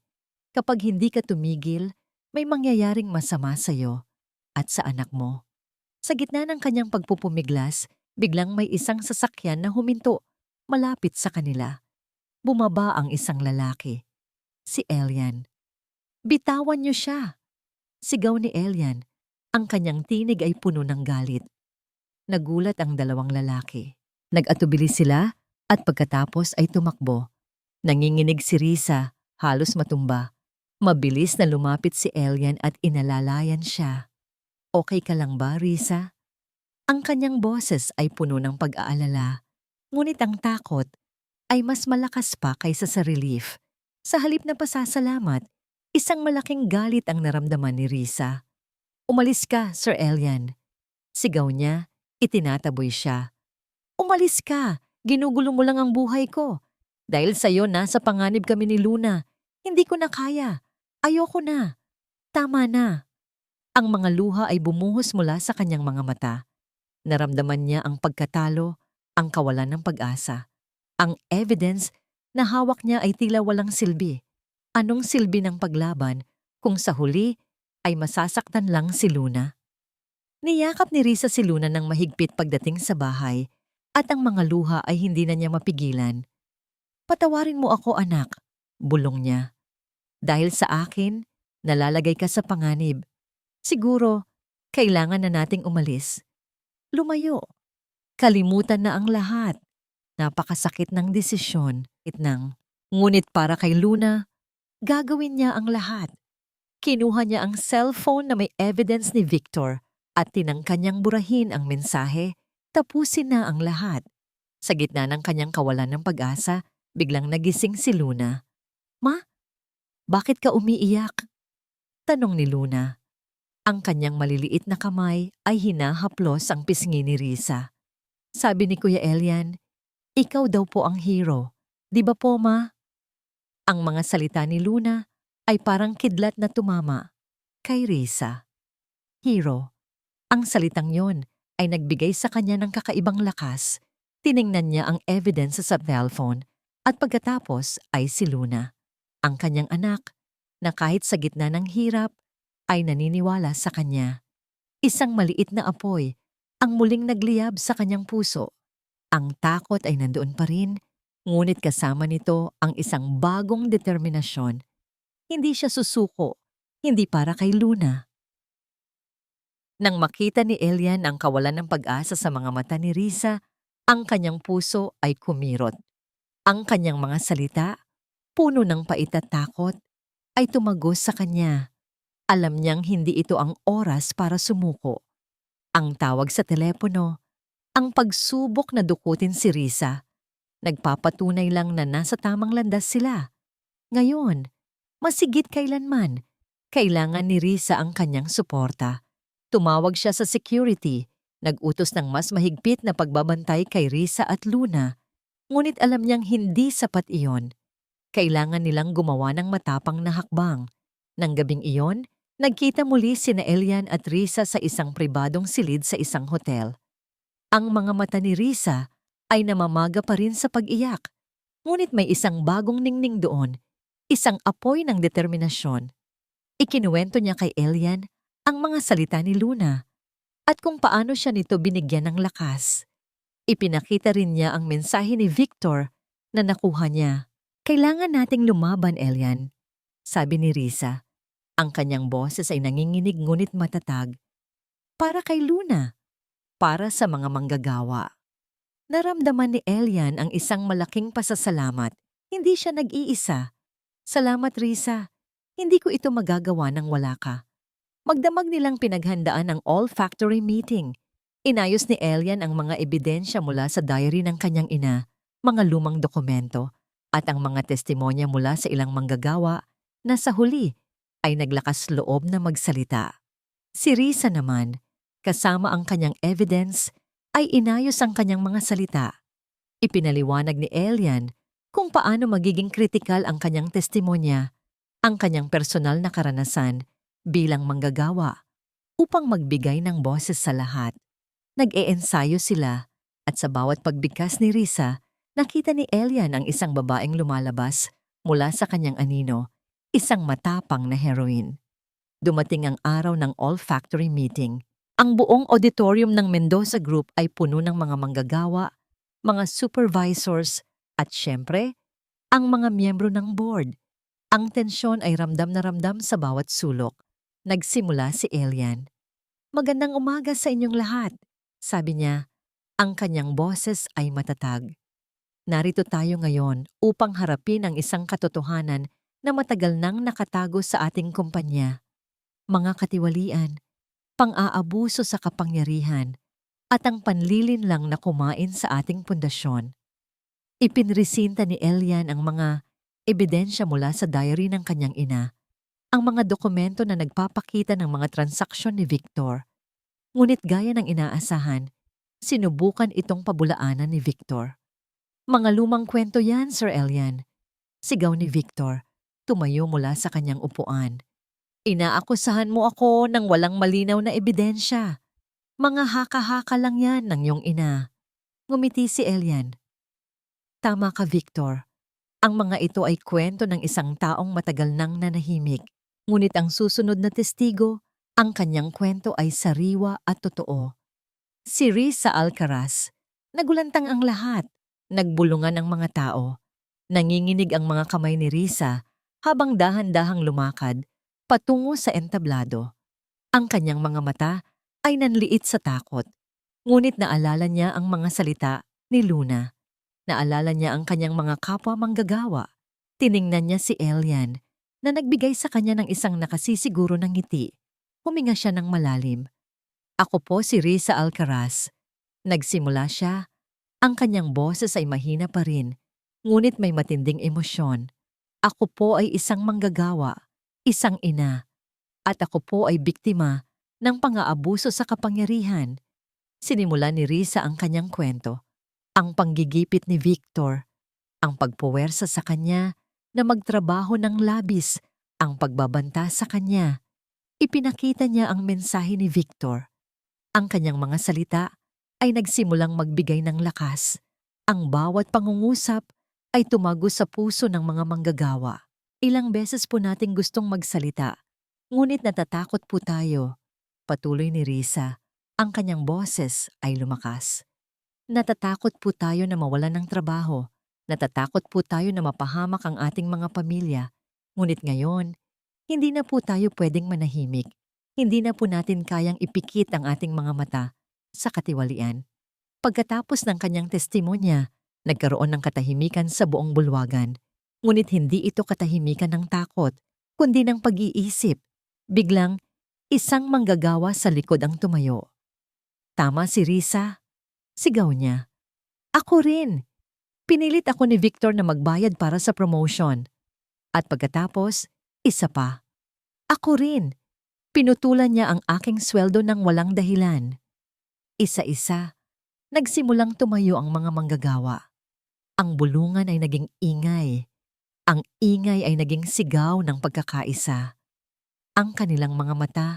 Kapag hindi ka tumigil, may mangyayaring masama sa'yo at sa anak mo. Sa gitna ng kanyang pagpupumiglas, biglang may isang sasakyan na huminto malapit sa kanila. Bumaba ang isang lalaki, si Elian. "Bitawan niyo siya!" Sigaw ni Elian. Ang kanyang tinig ay puno ng galit. Nagulat ang dalawang lalaki. Nag-atubili sila at pagkatapos ay tumakbo. Nanginginig si Risa, halos matumba. Mabilis na lumapit si Elian at inalalayan siya. "Okay ka lang ba, Risa?" Ang kanyang boses ay puno ng pag-aalala. Ngunit ang takot ay mas malakas pa kaysa sa relief. Sa halip na pasasalamat, isang malaking galit ang naramdaman ni Risa. "Umalis ka, Sir Elian." Sigaw niya, itinataboy siya. "Umalis ka! Ginugulo mo lang ang buhay ko. Dahil sa'yo nasa panganib kami ni Luna. Hindi ko na kaya. Ayoko na. Tama na." Ang mga luha ay bumuhos mula sa kanyang mga mata. Naramdaman niya ang pagkatalo, ang kawalan ng pag-asa. Ang evidence na hawak niya ay tila walang silbi. Anong silbi ng paglaban kung sa huli ay masasaktan lang si Luna? Niyakap ni Risa si Luna ng mahigpit pagdating sa bahay at ang mga luha ay hindi na niya mapigilan. "Patawarin mo ako, anak," bulong niya. "Dahil sa akin, nalalagay ka sa panganib. Siguro, kailangan na nating umalis. Lumayo. Kalimutan na ang lahat. Napakasakit ng desisyon." Ngunit para kay Luna, gagawin niya ang lahat. Kinuha niya ang cellphone na may evidence ni Victor at tinangka niyang burahin ang mensahe, tapusin na ang lahat. Sa gitna ng kanyang kawalan ng pag-asa, biglang nagising si Luna. "Ma, bakit ka umiiyak?" tanong ni Luna. Ang kanyang maliliit na kamay ay hinahaplos ang pisngi ni Risa. "Sabi ni Kuya Elian, ikaw daw po ang hero. Di ba po, Ma?" Ang mga salita ni Luna ay parang kidlat na tumama kay Risa. Hero. Ang salitang yon ay nagbigay sa kanya ng kakaibang lakas. Tiningnan niya ang evidence sa cellphone at pagkatapos ay si Luna, ang kanyang anak, na kahit sa gitna ng hirap ay naniniwala sa kanya. Isang maliit na apoy ang muling nagliyab sa kanyang puso. Ang takot ay nandoon pa rin, ngunit kasama nito ang isang bagong determinasyon. Hindi siya susuko, hindi para kay Luna. Nang makita ni Elian ang kawalan ng pag-asa sa mga mata ni Risa, ang kanyang puso ay kumirot. Ang kanyang mga salita, puno ng pait at takot, ay tumagos sa kanya. Alam niyang hindi ito ang oras para sumuko. Ang tawag sa telepono, ang pagsubok na dukutin si Risa, nagpapatunay lang na nasa tamang landas sila. Ngayon, masigit kailanman, kailangan ni Risa ang kanyang suporta. Tumawag siya sa security, nag-utos ng mas mahigpit na pagbabantay kay Risa at Luna. Ngunit alam niyang hindi sapat iyon. Kailangan nilang gumawa ng matapang na hakbang. Nang gabing iyon, nagkita muli sina Elian at Risa sa isang pribadong silid sa isang hotel. Ang mga mata ni Risa ay namamaga pa rin sa pag-iyak. Ngunit may isang bagong ningning doon, isang apoy ng determinasyon. Ikinuwento niya kay Elian ang mga salita ni Luna at kung paano siya nito binigyan ng lakas. Ipinakita rin niya ang mensahe ni Victor na nakuha niya. "Kailangan nating lumaban, Elian," sabi ni Risa. Ang kanyang boses ay nanginginig ngunit matatag. "Para kay Luna, para sa mga manggagawa." Naramdaman ni Elian ang isang malaking pasasalamat. Hindi siya nag-iisa. "Salamat, Risa. Hindi ko ito magagawa nang wala ka." Magdamag nilang pinaghandaan ang all-factory meeting. Inayos ni Elian ang mga ebidensya mula sa diary ng kanyang ina, mga lumang dokumento, at ang mga testimonya mula sa ilang manggagawa na sa huli ay naglakas loob na magsalita. Si Risa naman, kasama ang kanyang evidence, ay inayos ang kanyang mga salita. Ipinaliwanag ni Elian kung paano magiging kritikal ang kanyang testimonya, ang kanyang personal na karanasan bilang manggagawa, upang magbigay ng boses sa lahat. Nag-eensayo sila at sa bawat pagbigkas ni Risa, nakita ni Elian ang isang babaeng lumalabas mula sa kanyang anino, isang matapang na heroine. Dumating ang araw ng all-factory meeting. Ang buong auditorium ng Mendoza Group ay puno ng mga manggagawa, mga supervisors, at syempre, ang mga miyembro ng board. Ang tensyon ay ramdam na ramdam sa bawat sulok. Nagsimula si Elian. "Magandang umaga sa inyong lahat," sabi niya. Ang kanyang boses ay matatag. "Narito tayo ngayon upang harapin ang isang katotohanan na matagal nang nakatago sa ating kumpanya. Mga katiwalian, pang-aabuso sa kapangyarihan, at ang panlilinlang na kumain sa ating pundasyon." Ipinresinta ni Elian ang mga ebidensya mula sa diary ng kanyang ina, ang mga dokumento na nagpapakita ng mga transaksyon ni Victor. Ngunit gaya ng inaasahan, sinubukan itong pabulaanan ni Victor. "Mga lumang kwento yan, Sir Elian," sigaw ni Victor. Tumayo mula sa kanyang upuan. "Inaakusahan mo ako ng walang malinaw na ebidensya. Mga haka-haka lang yan ng iyong ina." Ngumiti si Elian. "Tama ka, Victor. Ang mga ito ay kwento ng isang taong matagal nang nanahimik. Ngunit ang susunod na testigo, ang kanyang kwento ay sariwa at totoo." Si Risa Alcaraz. Nagulantang ang lahat. Nagbulungan ang mga tao. Nanginginig ang mga kamay ni Risa habang dahan-dahang lumakad patungo sa entablado. Ang kanyang mga mata ay nanliit sa takot. Ngunit naalala niya ang mga salita ni Luna. Naalala niya ang kanyang mga kapwa manggagawa. Tiningnan niya si Elian na nagbigay sa kanya ng isang nakasisiguro ng ngiti. Huminga siya ng malalim. "Ako po si Risa Alcaraz." Nagsimula siya. Ang kanyang boses ay mahina pa rin, ngunit may matinding emosyon. "Ako po ay isang manggagawa, isang ina, at ako po ay biktima ng pang-aabuso sa kapangyarihan." Sinimula ni Risa ang kanyang kwento. Ang panggigipit ni Victor, ang pagpuwersa sa kanya na magtrabaho ng labis, ang pagbabanta sa kanya. Ipinakita niya ang mensahe ni Victor. Ang kanyang mga salita ay nagsimulang magbigay ng lakas. Ang bawat pangungusap ay tumago sa puso ng mga manggagawa. "Ilang beses po nating gustong magsalita, ngunit natatakot po tayo." Patuloy ni Risa. Ang kanyang boses ay lumakas. "Natatakot po tayo na mawalan ng trabaho. Natatakot po tayo na mapahamak ang ating mga pamilya. Ngunit ngayon, hindi na po tayo pwedeng manahimik. Hindi na po natin kayang ipikit ang ating mga mata sa katiwalian." Pagkatapos ng kanyang testimonya, nagkaroon ng katahimikan sa buong bulwagan. Ngunit hindi ito katahimikan ng takot, kundi ng pag-iisip. Biglang, isang manggagawa sa likod ang tumayo. "Tama si Risa," sigaw niya. "Ako rin. Pinilit ako ni Victor na magbayad para sa promotion." At pagkatapos, isa pa. "Ako rin. Pinutulan niya ang aking sweldo ng walang dahilan." Isa-isa, nagsimulang tumayo ang mga manggagawa. Ang bulungan ay naging ingay. Ang ingay ay naging sigaw ng pagkakaisa. Ang kanilang mga mata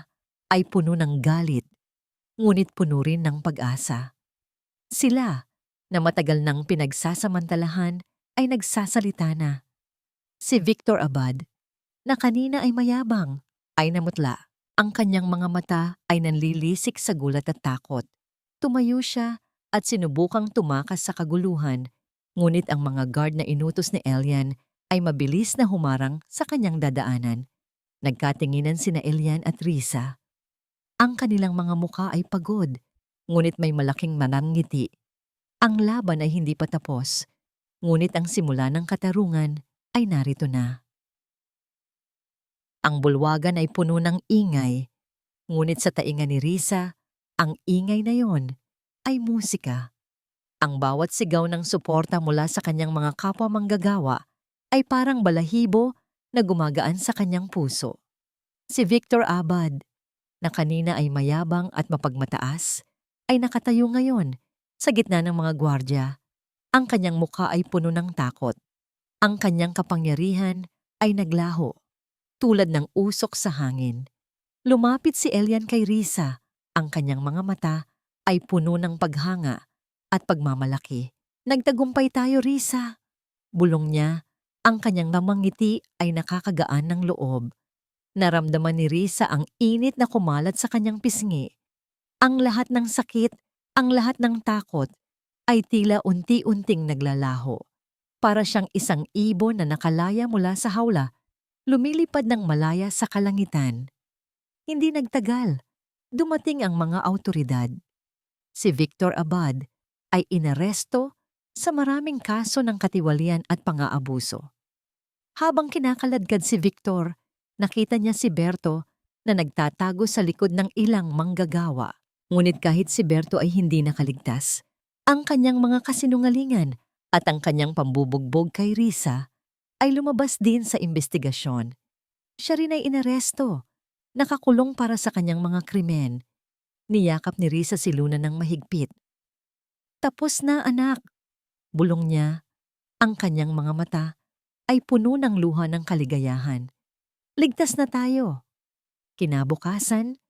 ay puno ng galit, ngunit puno rin ng pag-asa. Sila, na matagal nang pinagsasamantalahan, ay nagsasalita na. Si Victor Abad, na kanina ay mayabang, ay namutla. Ang kanyang mga mata ay nanlilisik sa gulat at takot. Tumayo siya at sinubukang tumakas sa kaguluhan, ngunit ang mga guard na inutos ni Elian ay mabilis na humarang sa kanyang dadaanan. Nagkatinginan sina Elian at Risa. Ang kanilang mga muka ay pagod, ngunit may malaking manangiti. Ang laban ay hindi pa tapos, ngunit ang simula ng katarungan ay narito na. Ang bulwagan ay puno ng ingay, ngunit sa tainga ni Risa, ang ingay na yon ay musika. Ang bawat sigaw ng suporta mula sa kanyang mga kapwa manggagawa ay parang balahibo na gumagaan sa kanyang puso. Si Victor Abad, na kanina ay mayabang at mapagmataas, ay nakatayo ngayon sa gitna ng mga gwardya. Ang kanyang mukha ay puno ng takot. Ang kanyang kapangyarihan ay naglaho, tulad ng usok sa hangin. Lumapit si Elian kay Risa. Ang kanyang mga mata ay puno ng paghanga at pagmamalaki. "Nagtagumpay tayo, Risa." Bulong niya. Ang kanyang namangiti ay nakakagaan ng loob. Naramdaman ni Risa ang init na kumalat sa kanyang pisngi. Ang lahat ng sakit, ang lahat ng takot ay tila unti-unting naglalaho. Para siyang isang ibon na nakalaya mula sa hawla, lumilipad ng malaya sa kalangitan. Hindi nagtagal, dumating ang mga awtoridad. Si Victor Abad ay inaresto sa maraming kaso ng katiwalian at pang-aabuso. Habang kinakaladkad si Victor, nakita niya si Berto na nagtatago sa likod ng ilang manggagawa. Ngunit kahit si Berto ay hindi nakaligtas, ang kanyang mga kasinungalingan at ang kanyang pambubugbog kay Risa ay lumabas din sa investigasyon. Siya rin ay inaresto, nakakulong para sa kanyang mga krimen. Niyakap ni Risa si Luna ng mahigpit. "Tapos na, anak," bulong niya. Ang kanyang mga mata ay puno ng luha ng kaligayahan. "Ligtas na tayo." Kinabukasan,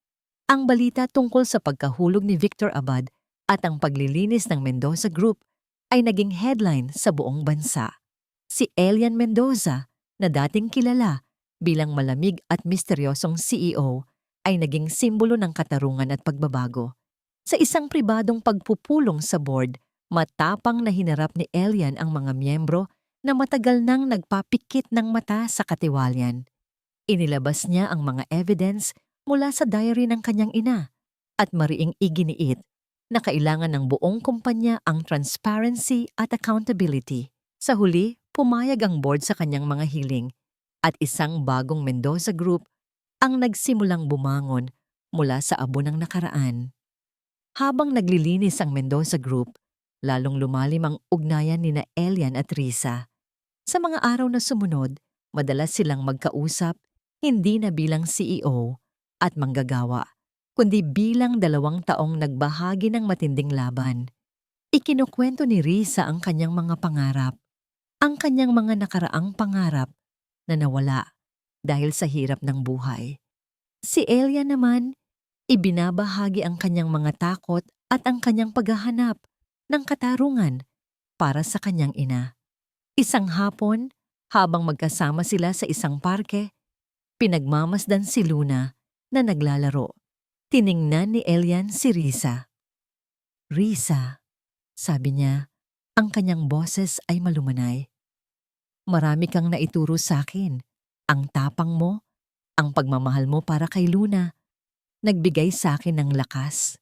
ang balita tungkol sa pagkahulog ni Victor Abad at ang paglilinis ng Mendoza Group ay naging headline sa buong bansa. Si Elian Mendoza, na dating kilala bilang malamig at misteryosong CEO, ay naging simbolo ng katarungan at pagbabago. Sa isang pribadong pagpupulong sa board, matapang na hinarap ni Elian ang mga miyembro na matagal nang nagpapikit ng mata sa katiwalian. Inilabas niya ang mga evidence mula sa diary ng kanyang ina at mariing iginiit na kailangan ng buong kumpanya ang transparency at accountability. Sa huli, pumayag ang board sa kanyang mga hiling at isang bagong Mendoza Group ang nagsimulang bumangon mula sa abo ng nakaraan. Habang naglilinis ang Mendoza Group, lalong lumalim ang ugnayan nina Elian at Risa. Sa mga araw na sumunod, madalas silang magkausap, hindi na bilang CEO at manggagawa, kundi bilang 2 taong nagbahagi ng matinding laban. Ikinukwento ni Risa ang kanyang mga pangarap, ang kanyang mga nakaraang pangarap na nawala dahil sa hirap ng buhay. Si Elia naman, ibinabahagi ang kanyang mga takot at ang kanyang paghahanap ng katarungan para sa kanyang ina. Isang hapon, habang magkasama sila sa isang parke, pinagmamasdan si Luna na naglalaro. Tiningnan ni Elian si Risa. "Risa," sabi niya, ang kanyang boses ay malumanay. "Marami kang naituro sa akin. Ang tapang mo, ang pagmamahal mo para kay Luna, nagbigay sa akin ng lakas."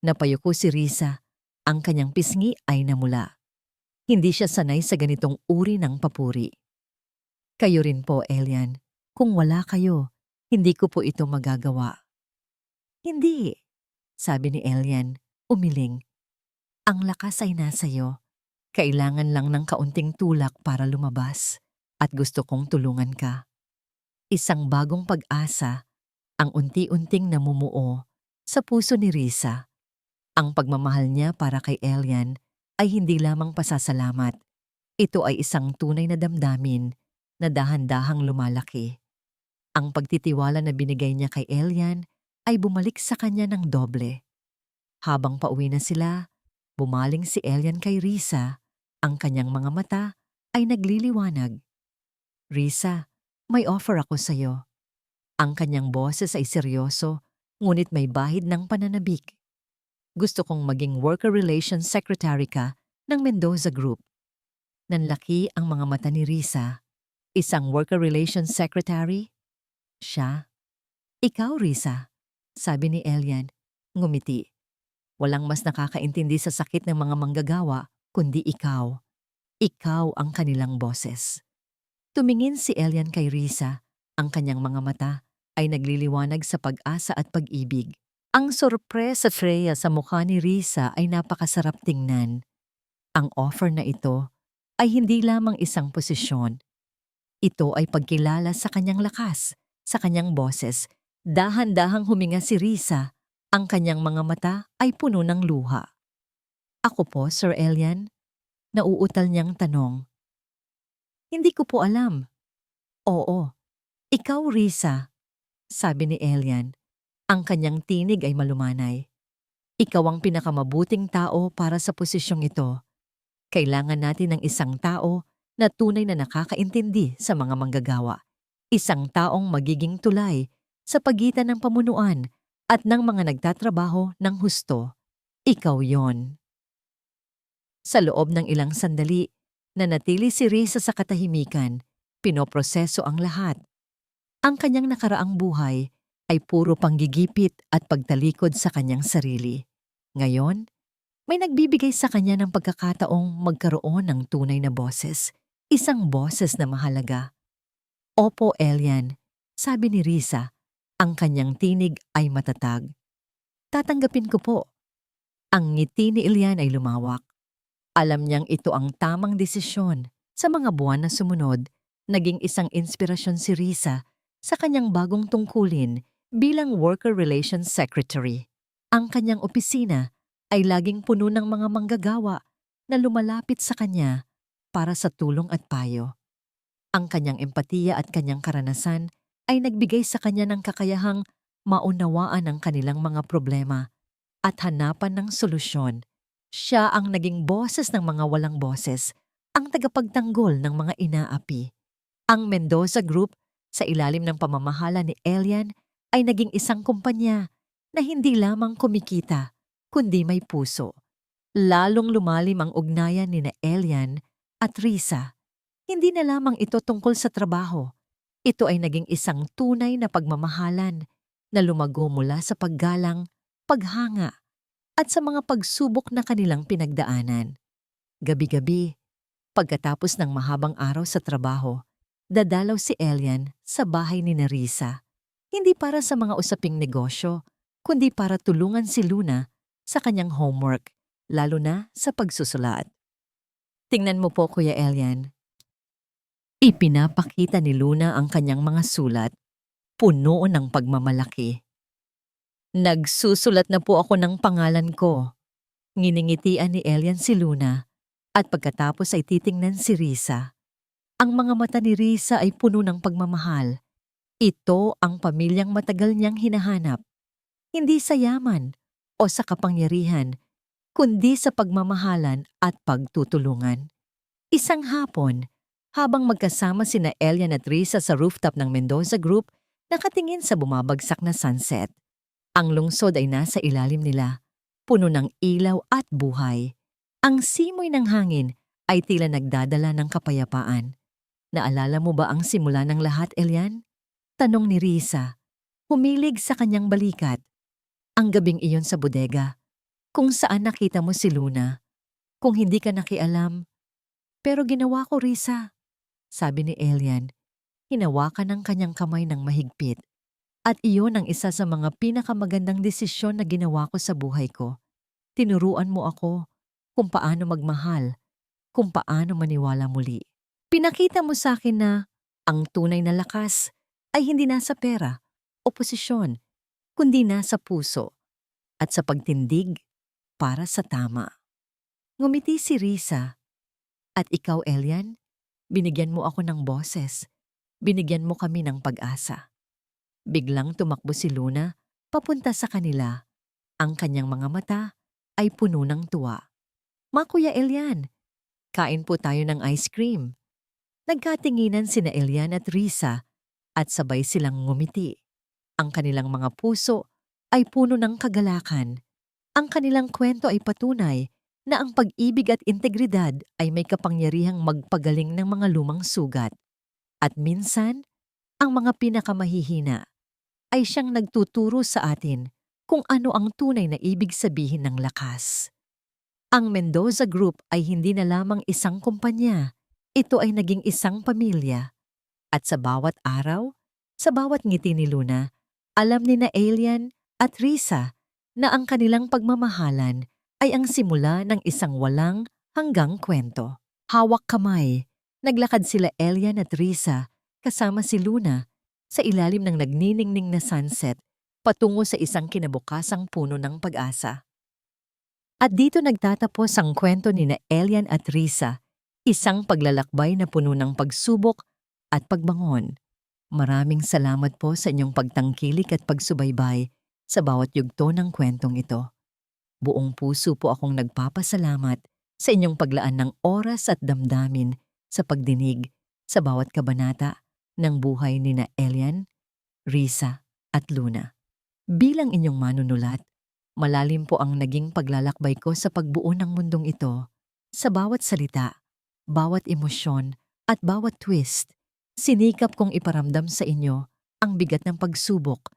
Napayuko si Risa, ang kanyang pisngi ay namula. Hindi siya sanay sa ganitong uri ng papuri. "Kayo rin po, Elian. Kung wala kayo, hindi ko po ito magagawa." "Hindi," sabi ni Elian, umiling. "Ang lakas ay nasa iyo. Kailangan lang ng kaunting tulak para lumabas at gusto kong tulungan ka." Isang bagong pag-asa ang unti-unting namumuo sa puso ni Risa. Ang pagmamahal niya para kay Elian ay hindi lamang pasasalamat. Ito ay isang tunay na damdamin na dahan-dahang lumalaki. Ang pagtitiwala na binigay niya kay Elian ay bumalik sa kanya ng doble. Habang pauwi na sila, bumaling si Elian kay Risa. Ang kanyang mga mata ay nagliliwanag. "Risa, may offer ako sa'yo." Ang kanyang boses ay seryoso, ngunit may bahid ng pananabik. "Gusto kong maging Worker Relations Secretary ka ng Mendoza Group." Nanlaki ang mga mata ni Risa. "Isang Worker Relations Secretary?" Siya. "Ikaw, Risa," sabi ni Elian, ngumiti. "Walang mas nakakaintindi sa sakit ng mga manggagawa kundi ikaw. Ikaw ang kanilang boses." Tumingin si Elian kay Risa. Ang kanyang mga mata ay nagliliwanag sa pag-asa at pag-ibig. Ang sorpresa Freya sa mukha ni Risa ay napakasarap tingnan. Ang offer na ito ay hindi lamang isang posisyon. Ito ay pagkilala sa kanyang lakas, sa kanyang boses. Dahan-dahang huminga si Risa. Ang kanyang mga mata ay puno ng luha. "Ako po, Sir Elian?" Nauutal niyang tanong. "Hindi ko po alam." "Oo, ikaw, Risa," sabi ni Elian. Ang kanyang tinig ay malumanay. "Ikaw ang pinakamabuting tao para sa posisyong ito. Kailangan natin ng isang tao na tunay na nakakaintindi sa mga manggagawa. Isang taong magiging tulay sa pagitan ng pamunuan at ng mga nagtatrabaho ng husto. Ikaw yon. Sa loob ng ilang sandali, nanatili si Risa sa katahimikan. Pinoproseso ang lahat. Ang kanyang nakaraang buhay ay puro panggigipit at pagtalikod sa kanyang sarili. Ngayon, may nagbibigay sa kanya ng pagkakataong magkaroon ng tunay na boses. Isang boses na mahalaga. Opo, Elian, sabi ni Risa. Ang kanyang tinig ay matatag. Tatanggapin ko po. Ang ngiti ni Elian ay lumawak. Alam niyang ito ang tamang desisyon. Sa mga buwan na sumunod, naging isang inspirasyon si Risa sa kanyang bagong tungkulin bilang Worker Relations Secretary. Ang kanyang opisina ay laging puno ng mga manggagawa na lumalapit sa kanya para sa tulong at payo. Ang kanyang empatiya at kanyang karanasan ay nagbigay sa kanya ng kakayahang maunawaan ang kanilang mga problema at hanapan ng solusyon. Siya ang naging boses ng mga walang boses, ang tagapagtanggol ng mga inaapi. Ang Mendoza Group, sa ilalim ng pamamahala ni Elian, ay naging isang kumpanya na hindi lamang kumikita, kundi may puso. Lalong lumalim ang ugnayan ni na Elian at Risa. Hindi na lamang ito tungkol sa trabaho. Ito ay naging isang tunay na pagmamahalan na lumago mula sa paggalang, paghanga, at sa mga pagsubok na kanilang pinagdaanan. Gabi-gabi, pagkatapos ng mahabang araw sa trabaho, dadalaw si Elian sa bahay ni Risa. Hindi para sa mga usaping negosyo, kundi para tulungan si Luna sa kanyang homework, lalo na sa pagsusulat. Tingnan mo po, Kuya Elian. Ipinapakita ni Luna ang kanyang mga sulat, puno ng pagmamalaki. Nagsusulat na po ako ng pangalan ko. Nginingitian ni Elian si Luna at pagkatapos ay titingnan si Risa. Ang mga mata ni Risa ay puno ng pagmamahal. Ito ang pamilyang matagal niyang hinahanap. Hindi sa yaman o sa kapangyarihan, kundi sa pagmamahalan at pagtutulungan. Isang hapon, habang magkasama sina Elian at Risa sa rooftop ng Mendoza Group, nakatingin sa bumabagsak na sunset. Ang lungsod ay nasa ilalim nila, puno ng ilaw at buhay. Ang simoy ng hangin ay tila nagdadala ng kapayapaan. Naalala mo ba ang simula ng lahat, Elian? Tanong ni Risa. Humilig sa kanyang balikat. Ang gabing iyon sa bodega, kung saan nakita mo si Luna. Kung hindi ka nakialam. Pero ginawa ko, Risa, sabi ni Elian. Hinawakan ng kanyang kamay ng mahigpit. At iyon ang isa sa mga pinakamagandang desisyon na ginawa ko sa buhay ko. Tinuruan mo ako kung paano magmahal, kung paano maniwala muli. Pinakita mo sa akin na ang tunay na lakas ay hindi nasa pera o posisyon, kundi nasa puso at sa pagtindig para sa tama. Ngumiti si Risa. At ikaw, Elian, binigyan mo ako ng boses. Binigyan mo kami ng pag-asa. Biglang tumakbo si Luna papunta sa kanila. Ang kanyang mga mata ay puno ng tuwa. Ma, Kuya Elian, kain po tayo ng ice cream. Nagkatinginan sina Elian at Risa at sabay silang ngumiti. Ang kanilang mga puso ay puno ng kagalakan. Ang kanilang kwento ay patunay na ang pag-ibig at integridad ay may kapangyarihang magpagaling ng mga lumang sugat. At minsan, ang mga pinakamahihina ay siyang nagtuturo sa atin kung ano ang tunay na ibig sabihin ng lakas. Ang Mendoza Group ay hindi na lamang isang kumpanya. Ito ay naging isang pamilya. At sa bawat araw, sa bawat ngiti ni Luna, alam ni na Elian at Risa na ang kanilang pagmamahalan ay ang simula ng isang walang hanggang kwento. Hawak kamay, naglakad sila Elian at Risa kasama si Luna sa ilalim ng nagniningning na sunset patungo sa isang kinabukasang puno ng pag-asa. At dito nagtatapos ang kwento ni na Elian at Risa, isang paglalakbay na puno ng pagsubok at pagbangon. Maraming salamat po sa inyong pagtangkilik at pagsubaybay sa bawat yugto ng kwentong ito. Buong puso po akong nagpapasalamat sa inyong paglaan ng oras at damdamin sa pagdinig sa bawat kabanata ng buhay ni na Elian, Risa at Luna. Bilang inyong manunulat, malalim po ang naging paglalakbay ko sa pagbuo ng mundong ito. Sa bawat salita, bawat emosyon, at bawat twist, sinikap kong iparamdam sa inyo ang bigat ng pagsubok,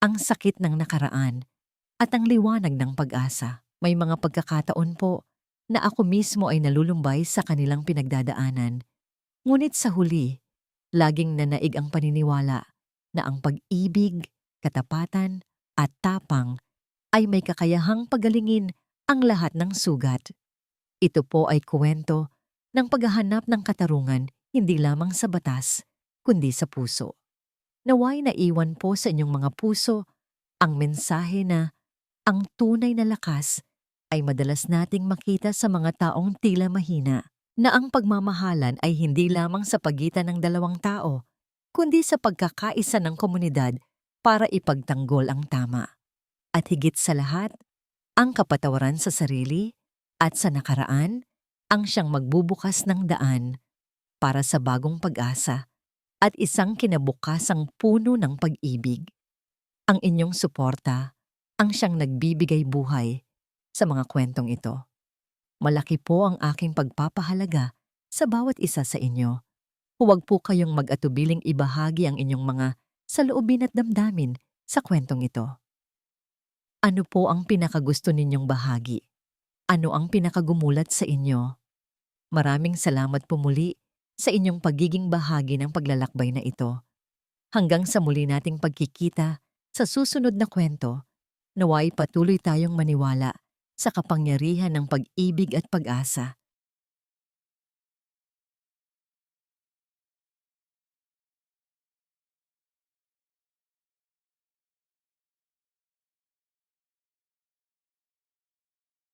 ang sakit ng nakaraan, at ang liwanag ng pag-asa. May mga pagkakataon po na ako mismo ay nalulumbay sa kanilang pinagdadaanan. Ngunit sa huli, laging nanaig ang paniniwala na ang pag-ibig, katapatan, at tapang ay may kakayahang pagalingin ang lahat ng sugat. Ito po ay kwento ng paghahanap ng katarungan hindi lamang sa batas, kundi sa puso. Naway naiwan po sa inyong mga puso ang mensahe na ang tunay na lakas ay madalas nating makita sa mga taong tila mahina, na ang pagmamahalan ay hindi lamang sa pagitan ng dalawang tao, kundi sa pagkakaisa ng komunidad para ipagtanggol ang tama. At higit sa lahat, ang kapatawaran sa sarili at sa nakaraan ang siyang magbubukas ng daan para sa bagong pag-asa at isang kinabukasang puno ng pag-ibig. Ang inyong suporta ang siyang nagbibigay buhay sa mga kwentong ito. Malaki po ang aking pagpapahalaga sa bawat isa sa inyo. Huwag po kayong mag-atubiling ibahagi ang inyong mga saloobin at damdamin sa kwentong ito. Ano po ang pinakagusto ninyong bahagi? Ano ang pinakagumulat sa inyo? Maraming salamat po muli sa inyong pagiging bahagi ng paglalakbay na ito. Hanggang sa muli nating pagkikita sa susunod na kwento, naway patuloy tayong maniwala sa kapangyarihan ng pag-ibig at pag-asa.